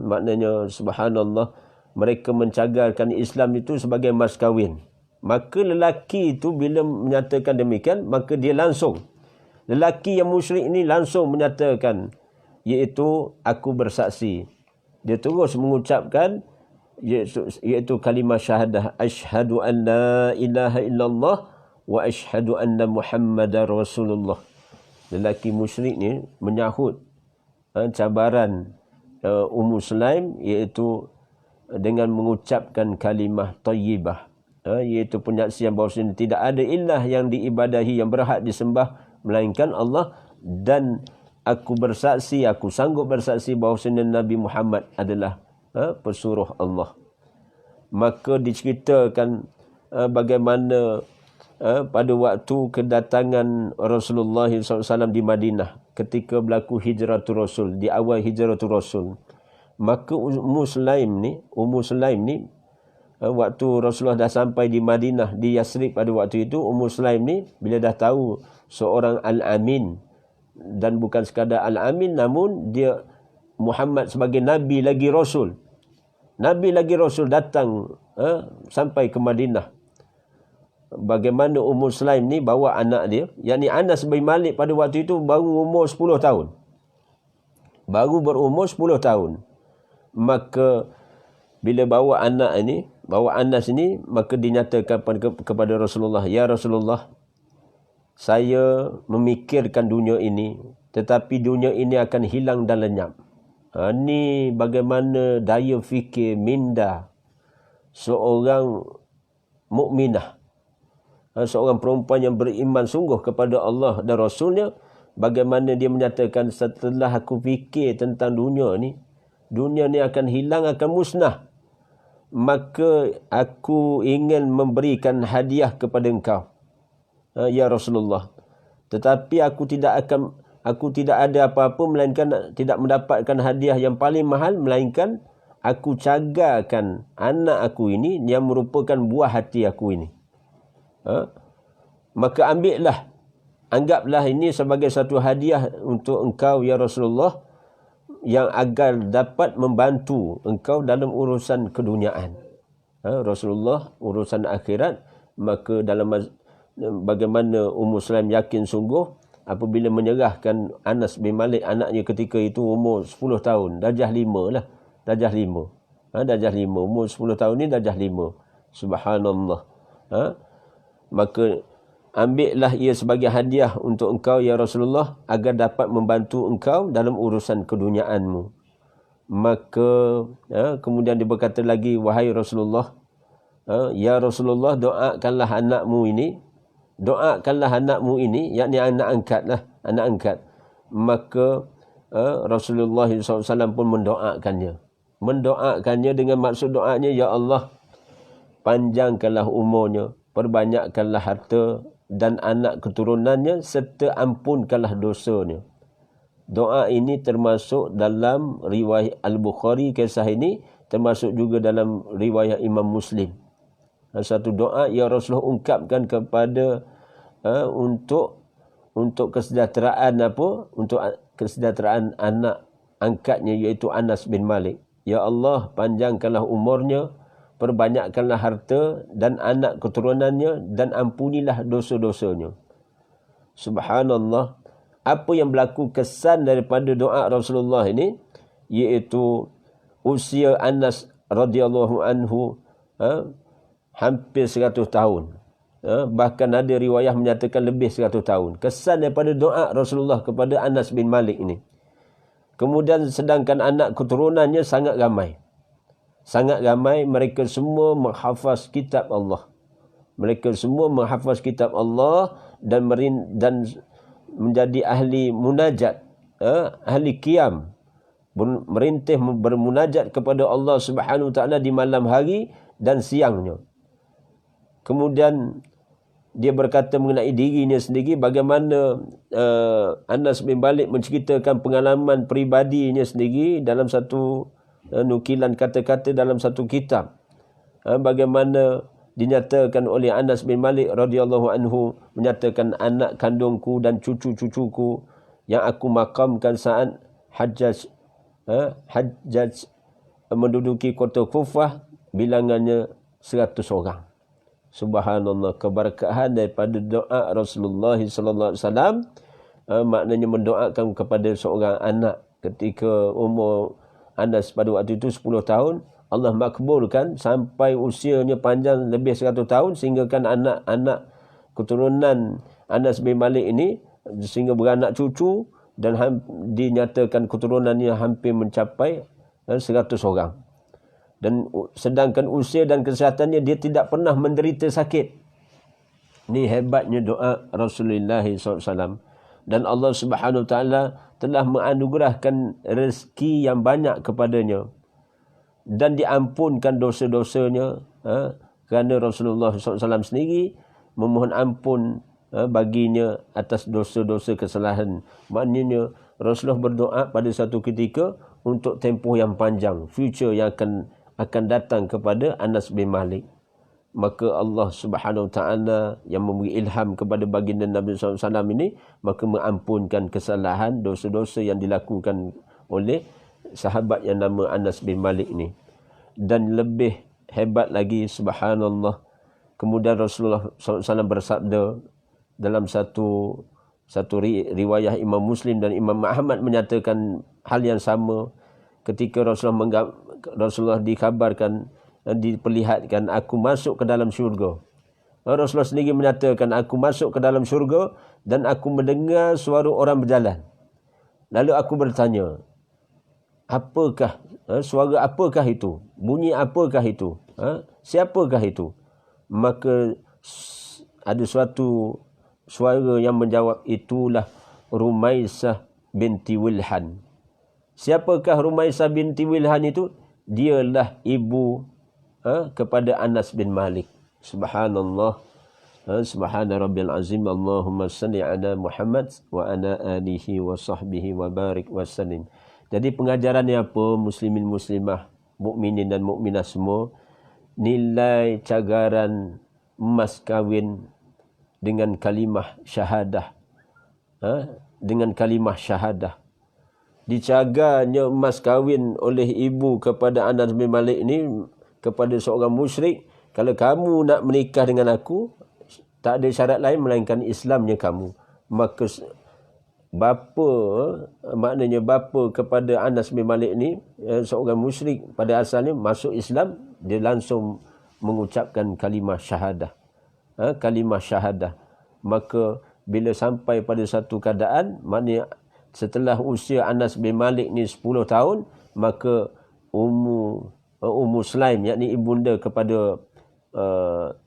maknanya subhanallah, mereka mencagarkan Islam itu sebagai mas kahwin. Maka lelaki itu bila menyatakan demikian, maka dia langsung, lelaki yang musyrik ini langsung menyatakan, iaitu aku bersaksi. Dia terus mengucapkan iaitu kalimah syahadah, asyhadu an la ilaha illallah wa asyhadu anna Muhammadar Rasulullah. Lelaki musyrik ni menyahut cabaran Ummu Sulaim, iaitu dengan mengucapkan kalimah thayyibah, iaitu penyaksian bahawa tidak ada ilah yang diibadahi, yang berhak disembah melainkan Allah, dan aku bersaksi, aku sanggup bersaksi bahawa Nabi Muhammad adalah pesuruh Allah. Maka diceritakan bagaimana pada waktu kedatangan Rasulullah SAW di Madinah, ketika berlaku hijratul Rasul, di awal hijratul Rasul, maka Ummu Sulaim ni waktu Rasulullah dah sampai di Madinah, di Yasrib pada waktu itu, Ummu Sulaim ni bila dah tahu seorang Al-Amin, dan bukan sekadar Al-Amin, namun dia Muhammad sebagai Nabi lagi Rasul. Nabi lagi Rasul datang sampai ke Madinah. Bagaimana Ummu Sulaim ni bawa anak dia, yakni Anas bin Malik pada waktu itu baru umur 10 tahun. Baru berumur 10 tahun. Maka bila bawa anak ini, bawa Anas ini, maka dinyatakan kepada Rasulullah, "Ya Rasulullah, saya memikirkan dunia ini, tetapi dunia ini akan hilang dan lenyap." Ini bagaimana daya fikir minda seorang mukminah, seorang perempuan yang beriman sungguh kepada Allah dan Rasulnya. Bagaimana dia menyatakan, setelah aku fikir tentang dunia ni akan hilang, akan musnah, maka aku ingin memberikan hadiah kepada engkau, ya Rasulullah. Tetapi aku tidak ada apa-apa melainkan tidak mendapatkan hadiah yang paling mahal, melainkan aku cagarkan anak aku ini yang merupakan buah hati aku ini. Maka anggaplah ini sebagai satu hadiah untuk engkau ya Rasulullah, yang agar dapat membantu engkau dalam urusan keduniaan. Rasulullah urusan akhirat. Maka bagaimana Ummu Sulaim yakin sungguh apabila menyerahkan Anas bin Malik, anaknya ketika itu umur 10 tahun, darjah 5 lah, darjah 5. Darjah 5, umur 10 tahun ni darjah 5. Subhanallah. Maka ambillah ia sebagai hadiah untuk engkau ya Rasulullah, agar dapat membantu engkau dalam urusan keduniaanmu. Maka kemudian dia berkata lagi, "Wahai Rasulullah, ya Rasulullah, doakanlah anakmu ini, yakni anak angkat." Maka Rasulullah SAW pun mendoakannya dengan maksud doanya, "Ya Allah, panjangkanlah umurnya, perbanyakkanlah harta dan anak keturunannya, serta ampunkanlah dosanya." Doa ini termasuk dalam riwayat Al-Bukhari, kisah ini termasuk juga dalam riwayat Imam Muslim. Satu doa yang Rasulullah ungkapkan kepada untuk kesejahteraan untuk kesejahteraan anak angkatnya, iaitu Anas bin Malik. "Ya Allah, panjangkanlah umurnya, perbanyakkanlah harta dan anak keturunannya, dan ampunilah dosa-dosanya." Subhanallah. Apa yang berlaku kesan daripada doa Rasulullah ini, iaitu usia Anas radhiyallahu anhu hampir 100 tahun. Bahkan ada riwayah menyatakan lebih 100 tahun. Kesan daripada doa Rasulullah kepada Anas bin Malik ini. Kemudian sedangkan anak keturunannya sangat ramai. Sangat ramai, mereka semua menghafaz kitab Allah. Mereka semua menghafaz kitab Allah dan menjadi ahli munajat, ahli qiyam, merintih bermunajat kepada Allah Subhanahu Wa Taala di malam hari dan siangnya. Kemudian dia berkata mengenai dirinya sendiri, bagaimana Anas bin Malik menceritakan pengalaman peribadinya sendiri dalam satu nukilan kata-kata dalam satu kitab. Bagaimana dinyatakan oleh Anas bin Malik radhiyallahu anhu, menyatakan, "Anak kandungku dan cucu-cucuku yang aku makamkan saat Hajjaj menduduki kota Kufah, bilangannya 100 orang." Subhanallah, keberkahan daripada doa Rasulullah sallallahu alaihi wasallam, maknanya mendoakan kepada seorang anak ketika umur Anas pada waktu itu 10 tahun, Allah makbulkan sampai usianya panjang lebih 100 tahun, sehingga kan anak-anak keturunan Anas bin Malik ini sehingga beranak cucu, dan dinyatakan keturunannya hampir mencapai 100 orang. Dan sedangkan usia dan kesehatannya dia tidak pernah menderita sakit. Ini hebatnya doa Rasulullah SAW. Dan Allah Subhanahu Wa Taala telah menganugerahkan rezeki yang banyak kepadanya, dan diampunkan dosa-dosanya, kerana Rasulullah SAW sendiri memohon ampun baginya atas dosa-dosa kesalahan. Maknanya Rasulullah berdoa pada satu ketika untuk tempoh yang panjang, future yang akan akan datang kepada Anas bin Malik. Maka Allah Subhanahu Wa Taala yang memberi ilham kepada baginda Nabi SAW ini, maka mengampunkan kesalahan, dosa-dosa yang dilakukan oleh sahabat yang nama Anas bin Malik ni. Dan lebih hebat lagi, subhanallah, kemudian Rasulullah SAW bersabda dalam satu riwayah Imam Muslim dan Imam Ahmad menyatakan hal yang sama ketika Rasulullah dikabarkan, diperlihatkan aku masuk ke dalam syurga. Rasulullah sendiri menyatakan aku masuk ke dalam syurga dan aku mendengar suara orang berjalan. Lalu aku bertanya, apakah suara apakah itu? Bunyi apakah itu? Siapakah itu? Maka ada suatu suara yang menjawab, itulah Rumaisah binti Wilhan. Siapakah Rumaisah binti Wilhan itu? Dialah ibu kepada Anas bin Malik. Subhanallah. Subhana rabbil azim. Allahumma salli ala Muhammad wa ala alihi wa sahbihi wa barik wa sallim. Jadi pengajarannya apa, muslimin muslimah, mukminin dan mukminah semua, nilai cagaran emas kahwin dengan kalimah syahadah. Dengan kalimah syahadah. Dicagarnya emas kahwin oleh ibu kepada Anas bin Malik ini kepada seorang musyrik, kalau kamu nak menikah dengan aku, tak ada syarat lain melainkan Islamnya kamu. Maka maknanya bapa kepada Anas bin Malik ni, seorang musyrik pada asalnya, masuk Islam, dia langsung mengucapkan kalimah syahadah. Kalimah syahadah. Maka bila sampai pada satu keadaan, maknanya setelah usia Anas bin Malik ni 10 tahun, maka Ummu Sulaim, yakni ibunda kepada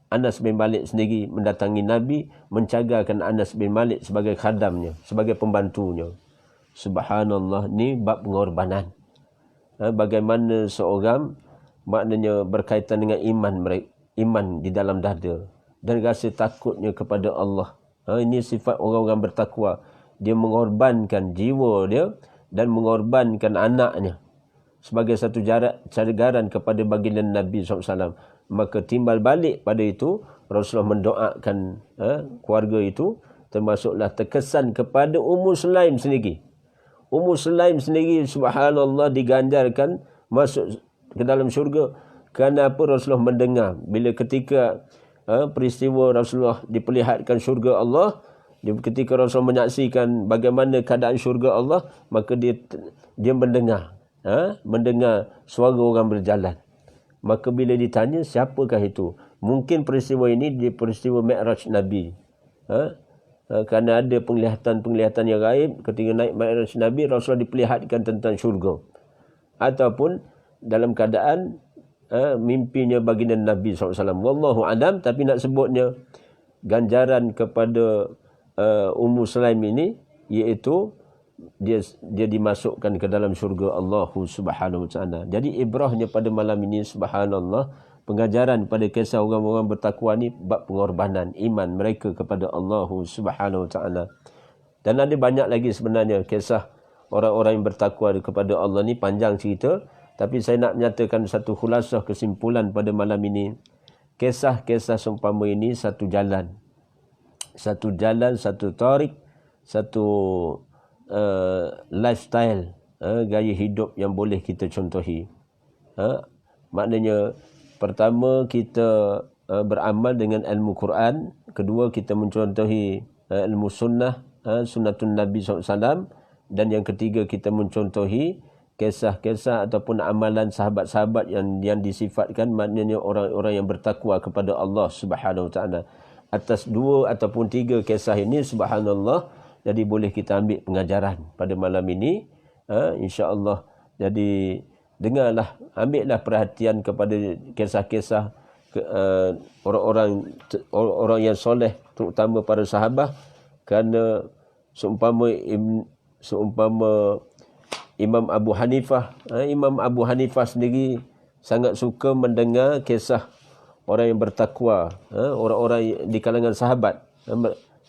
Anas bin Malik sendiri, mendatangi Nabi, mencagarkan Anas bin Malik sebagai khadamnya, sebagai pembantunya. Subhanallah, ni bab pengorbanan. Bagaimana seorang maknanya berkaitan dengan iman di dalam dada dan rasa takutnya kepada Allah. Ini sifat orang-orang bertakwa. Dia mengorbankan jiwa dia dan mengorbankan anaknya sebagai satu cagaran kepada baginda Nabi SAW. Maka timbal balik pada itu, Rasulullah mendoakan keluarga itu, termasuklah terkesan kepada Ummu Sulaim sendiri. Ummu Sulaim sendiri, subhanallah, diganjarkan masuk ke dalam syurga. Kenapa? Rasulullah mendengar bila ketika peristiwa Rasulullah diperlihatkan syurga Allah, ketika Rasulullah menyaksikan bagaimana keadaan syurga Allah, maka dia mendengar suara orang berjalan. Maka bila ditanya siapakah itu, mungkin peristiwa ini dia peristiwa Mi'raj Nabi. Kerana ada penglihatan yang gaib ketika naik Mi'raj Nabi, Rasulullah diperlihatkan tentang syurga. Ataupun dalam keadaan mimpinya baginda Nabi SAW. Wallahu alam, tapi nak sebutnya ganjaran kepada Ummu Sulaim ini, iaitu dia dimasukkan ke dalam syurga Allah Subhanahu Wa Taala. Jadi ibrahnya pada malam ini, subhanallah, pengajaran pada kisah orang-orang bertakwa ni bab pengorbanan iman mereka kepada Allah Subhanahu Wa Taala. Dan ada banyak lagi sebenarnya kisah orang-orang yang bertakwa kepada Allah ni, panjang cerita, tapi saya nak menyatakan satu khulasah kesimpulan pada malam ini. Kisah-kisah seumpama ini satu jalan, satu tarik, satu lifestyle, gaya hidup yang boleh kita contohi. Maknanya pertama kita beramal dengan ilmu Quran, kedua kita mencontohi ilmu sunnah, sunnatun Nabi SAW, dan yang ketiga kita mencontohi kisah-kisah ataupun amalan sahabat-sahabat yang disifatkan, maknanya orang-orang yang bertakwa kepada Allah Subhanahu Wa Taala. Atas 2 ataupun 3 kisah ini, subhanallah, jadi boleh kita ambil pengajaran pada malam ini, insya-Allah. Jadi dengarlah, ambillah perhatian kepada kisah-kisah orang yang soleh, terutama para sahabat, kerana seumpama Imam Abu Hanifah sendiri sangat suka mendengar kisah orang yang bertakwa, orang-orang di kalangan sahabat.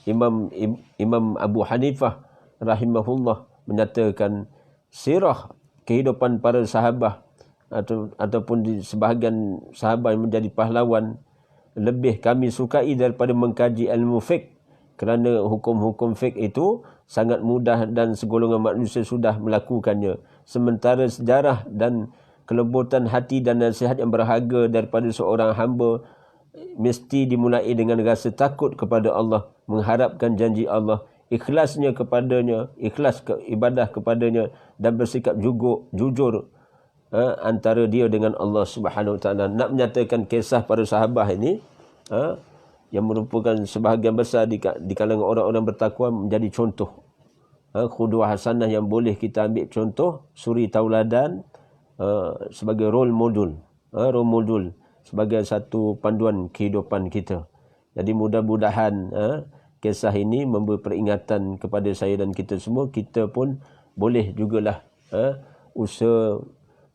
Imam Abu Hanifah rahimahullah menyatakan sirah kehidupan para sahabat ataupun di sebahagian sahabat yang menjadi pahlawan lebih kami sukai daripada mengkaji ilmu fiqh, kerana hukum-hukum fiqh itu sangat mudah dan segolongan manusia sudah melakukannya. Sementara sejarah dan kelembutan hati dan nasihat yang berharga daripada seorang hamba mesti dimulai dengan rasa takut kepada Allah, mengharapkan janji Allah, ikhlasnya kepadanya, ikhlas ibadah kepadanya, dan bersikap jujur antara dia dengan Allah Subhanahu Wa Taala. Nak menyatakan kisah para sahabat ini yang merupakan sebahagian besar di kalangan orang-orang bertakwa menjadi contoh, qudwah hasanah yang boleh kita ambil contoh, suri tauladan, sebagai role model, sebagai satu panduan kehidupan kita. Jadi mudah-mudahan kisah ini memberi peringatan kepada saya dan kita semua. Kita pun boleh jugalah usaha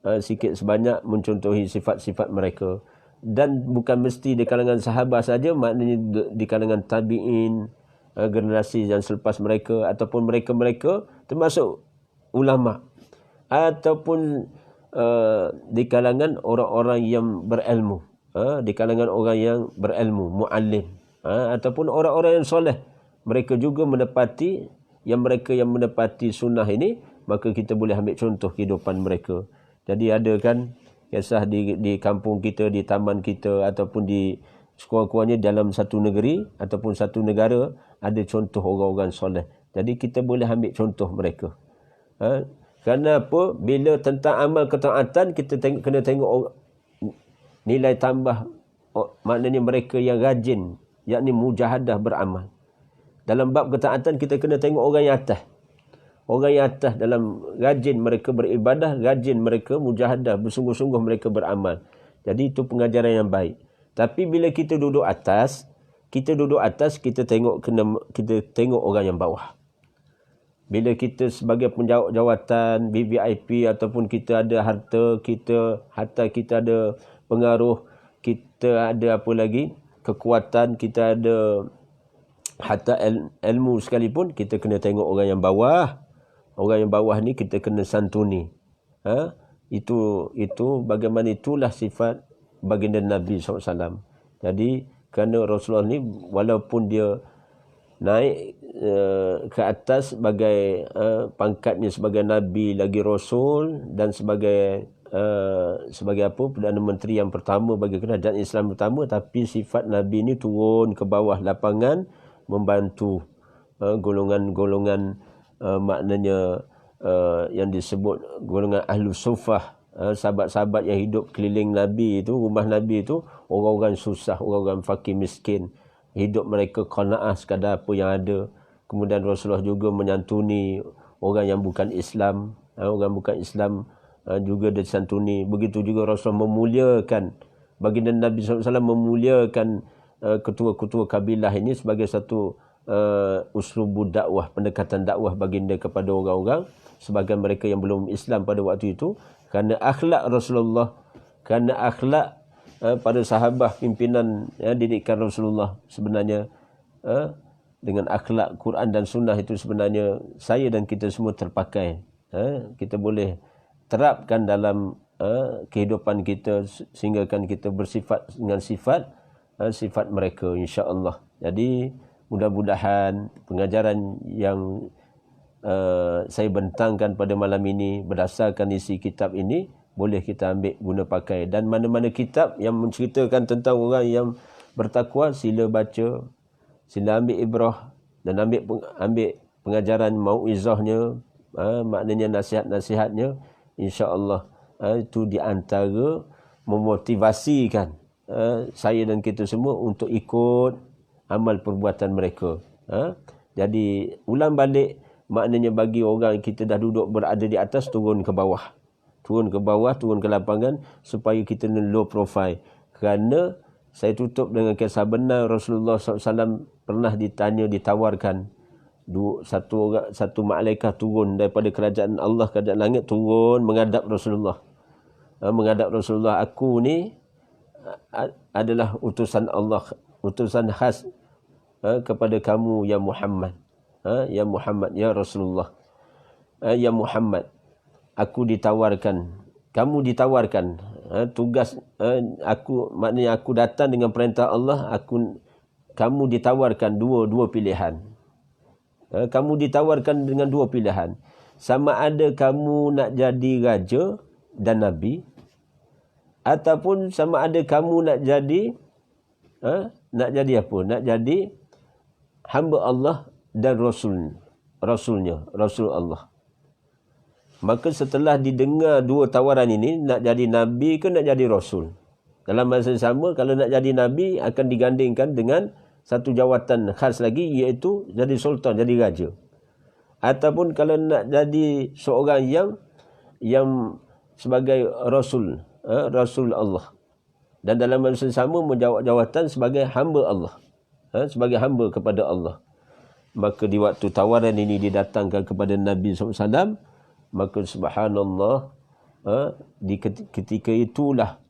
sikit sebanyak mencontohi sifat-sifat mereka. Dan bukan mesti di kalangan sahabat saja, maknanya di kalangan tabi'in, generasi yang selepas mereka, ataupun mereka-mereka termasuk ulama, ataupun di kalangan orang-orang yang berilmu, di kalangan orang yang berilmu, muallim, ataupun orang-orang yang soleh. Mereka juga menepati, mereka yang menepati sunnah ini, maka kita boleh ambil contoh kehidupan mereka. Jadi ada kan kisah di kampung kita, di taman kita, ataupun di sekurang-kurangnya dalam satu negeri ataupun satu negara, ada contoh orang-orang soleh. Jadi kita boleh ambil contoh mereka. Kerana apa? Bila tentang amal ketaatan, kita kena tengok nilai tambah, maknanya mereka yang rajin, yakni mujahadah beramal. Dalam bab ketaatan kita kena tengok orang yang atas. Orang yang atas dalam rajin mereka beribadah, rajin mereka mujahadah, bersungguh-sungguh mereka beramal. Jadi itu pengajaran yang baik. Tapi bila kita duduk atas, kita tengok orang yang bawah. Bila kita sebagai penjawat jawatan, VVIP, ataupun kita ada harta, kita ada pengaruh, kita ada apa lagi, kekuatan, kita ada harta ilmu sekalipun, kita kena tengok orang yang bawah. Orang yang bawah ni kita kena santuni. Itu bagaimana, itulah sifat baginda Nabi SAW. Jadi kerana Rasulullah ni walaupun dia naik ke atas sebagai pangkatnya sebagai Nabi, lagi Rasul, dan sebagai apa, Perdana Menteri yang pertama bagi kerajaan Islam pertama, tapi sifat Nabi ni turun ke bawah lapangan, membantu golongan-golongan, maknanya yang disebut golongan Ahlus Sufah, sahabat-sahabat yang hidup keliling Nabi itu, rumah Nabi itu, orang-orang susah, orang-orang fakir miskin, hidup mereka qanaah sekadar apa yang ada. Kemudian Rasulullah juga menyantuni orang yang bukan Islam, juga disantuni. Begitu juga Rasulullah memuliakan, baginda Nabi SAW memuliakan ketua-ketua kabilah ini sebagai satu uslubu dakwah, pendekatan dakwah baginda kepada orang-orang sebagai mereka yang belum Islam pada waktu itu. Kerana akhlak Rasulullah, kerana akhlak pada sahabat pimpinan didikan Rasulullah, sebenarnya dengan akhlak Quran dan Sunnah itu sebenarnya saya dan kita semua terpakai. Kita boleh terapkan dalam kehidupan kita sehingga kan kita bersifat dengan sifat mereka, insya-Allah. Jadi mudah-mudahan pengajaran yang saya bentangkan pada malam ini berdasarkan isi kitab ini boleh kita ambil guna pakai. Dan mana-mana kitab yang menceritakan tentang orang yang bertakwa, sila baca, sila ambil ibrah dan ambil pengajaran mauizahnya, maknanya nasihat-nasihatnya, insya-Allah itu di antara memotivasikan saya dan kita semua untuk ikut amal perbuatan mereka. Jadi ulang balik, maknanya bagi orang kita dah duduk berada di atas, turun ke bawah, turun ke lapangan, supaya kita low profile. Kerana saya tutup dengan kisah benar, Rasulullah SAW pernah ditawarkan, satu malaikat turun daripada kerajaan Allah, kerajaan langit, turun menghadap Rasulullah. Aku ni adalah utusan Allah, utusan khas kepada kamu ya Muhammad. Ya Muhammad, ya Rasulullah. Ya Muhammad, aku ditawarkan kamu ditawarkan tugas aku, maknanya aku datang dengan perintah Allah, kamu ditawarkan dua pilihan. Kamu ditawarkan dengan dua pilihan. Sama ada kamu nak jadi raja dan nabi, ataupun sama ada kamu nak jadi apa? Nak jadi hamba Allah dan Rasul Allah. Maka setelah didengar dua tawaran ini, nak jadi nabi ke nak jadi rasul, dalam masa yang sama, kalau nak jadi nabi akan digandingkan dengan satu jawatan khas lagi, iaitu jadi sultan, jadi raja. Ataupun kalau nak jadi seorang yang sebagai rasul, rasul Allah, dan dalam masa yang sama menjawab jawatan sebagai hamba Allah, sebagai hamba kepada Allah. Maka di waktu tawaran ini didatangkan kepada Nabi SAW, maka subhanallah, di ketika itulah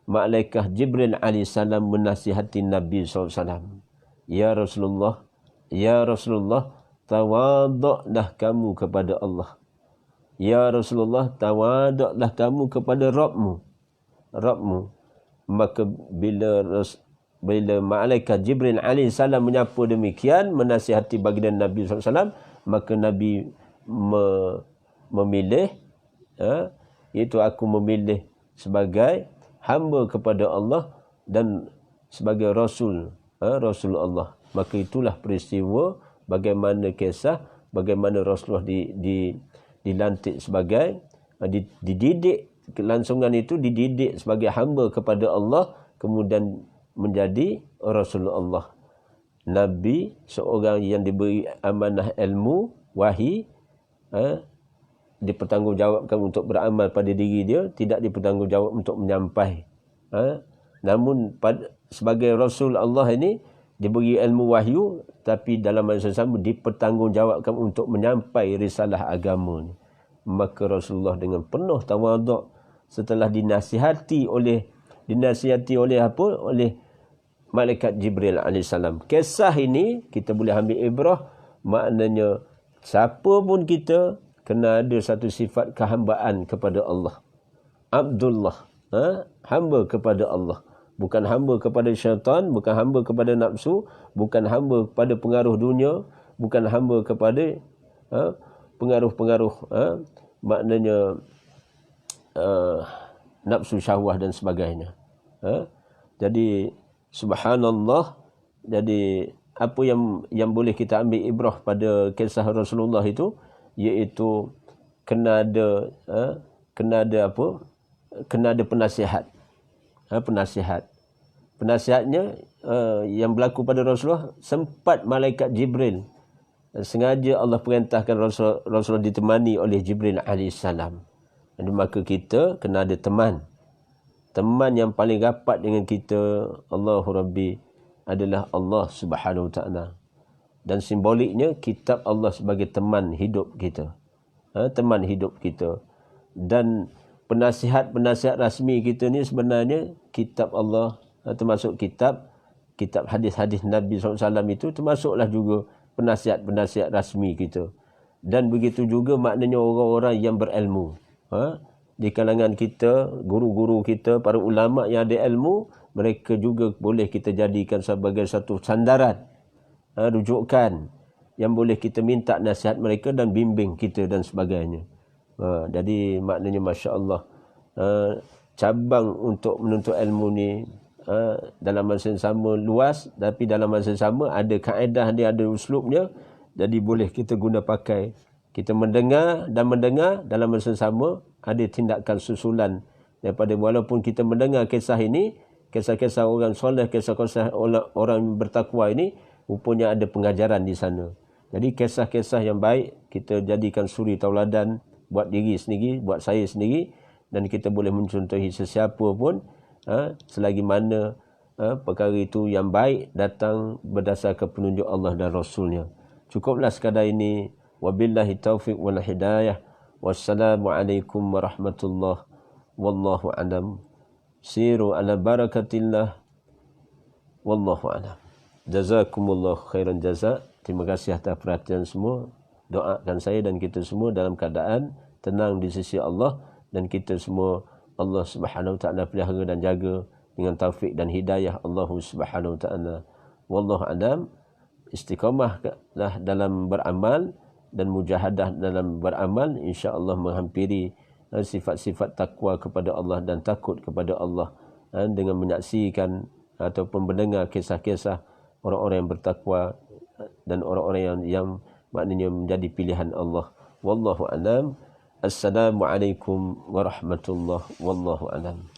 malaikat Jibril alaihissalam menasihati Nabi SAW. Ya Rasulullah, tawaduklah kamu kepada Allah. Ya Rasulullah, tawaduklah kamu kepada Rabbmu. Maka bila malaikat Jibril alaihissalam menyapa demikian, menasihati baginda Nabi SAW, maka Nabi memilih, iaitu aku memilih sebagai hamba kepada Allah dan sebagai Rasul Allah. Maka itulah peristiwa bagaimana kisah, bagaimana Rasulullah dilantik sebagai, dididik, kelangsungan itu dididik sebagai hamba kepada Allah, kemudian menjadi Rasulullah. Nabi, seorang yang diberi amanah ilmu, wahyi, dipertanggungjawabkan untuk beramal pada diri dia, tidak dipertanggungjawab untuk menyampai. Namun sebagai Rasul Allah ini diberi ilmu wahyu, tapi dalam masa sama dipertanggungjawabkan untuk menyampai risalah agama ni. Maka Rasulullah dengan penuh tawaduk, setelah dinasihati oleh apa? Oleh malaikat Jibril alaihissalam. Kisah ini kita boleh ambil ibrah, maknanya siapa pun kita kena ada satu sifat kehambaan kepada Allah. Abdullah, hamba kepada Allah. Bukan hamba kepada syaitan, bukan hamba kepada nafsu, bukan hamba kepada pengaruh dunia, bukan hamba kepada pengaruh-pengaruh, maknanya nafsu syahwah dan sebagainya. Jadi subhanallah, jadi apa yang boleh kita ambil ibrah pada kisah Rasulullah itu, iaitu kena ada penasihat. Penasihatnya yang berlaku pada Rasulullah, sempat malaikat Jibril, sengaja Allah perintahkan Rasulullah ditemani oleh Jibril alaihissalam. Jadi maka kita kena ada teman yang paling rapat dengan kita, Allahu Rabbi, adalah Allah Subhanahu Wa Taala. Dan simboliknya kitab Allah sebagai teman hidup kita. Teman hidup kita. Dan penasihat rasmi kita ni sebenarnya kitab Allah, termasuk kitab hadis-hadis Nabi SAW itu, termasuklah juga penasihat rasmi kita. Dan begitu juga maknanya orang-orang yang berilmu. Di kalangan kita, guru-guru kita, para ulama yang ada ilmu, mereka juga boleh kita jadikan sebagai satu sandaran, rujukan yang boleh kita minta nasihat mereka dan bimbing kita dan sebagainya. Jadi maknanya Masya Allah, cabang untuk menuntut ilmu ni dalam masa yang sama luas, tapi dalam masa yang sama ada kaedah dia, ada uslubnya. Jadi boleh kita guna pakai. Kita mendengar dalam masa yang sama ada tindakan susulan daripada, walaupun kita mendengar kisah ini, kisah-kisah orang soleh, kisah-kisah orang bertakwa ini, rupanya ada pengajaran di sana. Jadi kisah-kisah yang baik kita jadikan suri tauladan buat diri sendiri, buat saya sendiri, dan kita boleh mencontohi sesiapa pun selagi mana perkara itu yang baik datang berdasarkan penunjuk Allah dan Rasulnya. Cukuplah sekadar ini. Wabillahi taufiq wal hidayah. Wassalamualaikum warahmatullahi wallahu a'lam. Siru ala barakatillah. Wallahu a'lam. Jazakumullah khairan jaza. Terima kasih atas perhatian semua. Doakan saya dan kita semua dalam keadaan tenang di sisi Allah dan kita semua Allah Subhanahu wa taala pelihara dan jaga dengan taufik dan hidayah Allah Subhanahu wa taala. Wallahu a'lam. Istiqamahlah dalam beramal dan mujahadah dalam beramal, insya-Allah menghampiri sifat-sifat takwa kepada Allah dan takut kepada Allah, dengan menyaksikan ataupun mendengar kisah-kisah orang-orang yang bertakwa dan orang-orang yang maknanya menjadi pilihan Allah. Wallahu a'lam. Assalamualaikum warahmatullahi wallahu a'lam.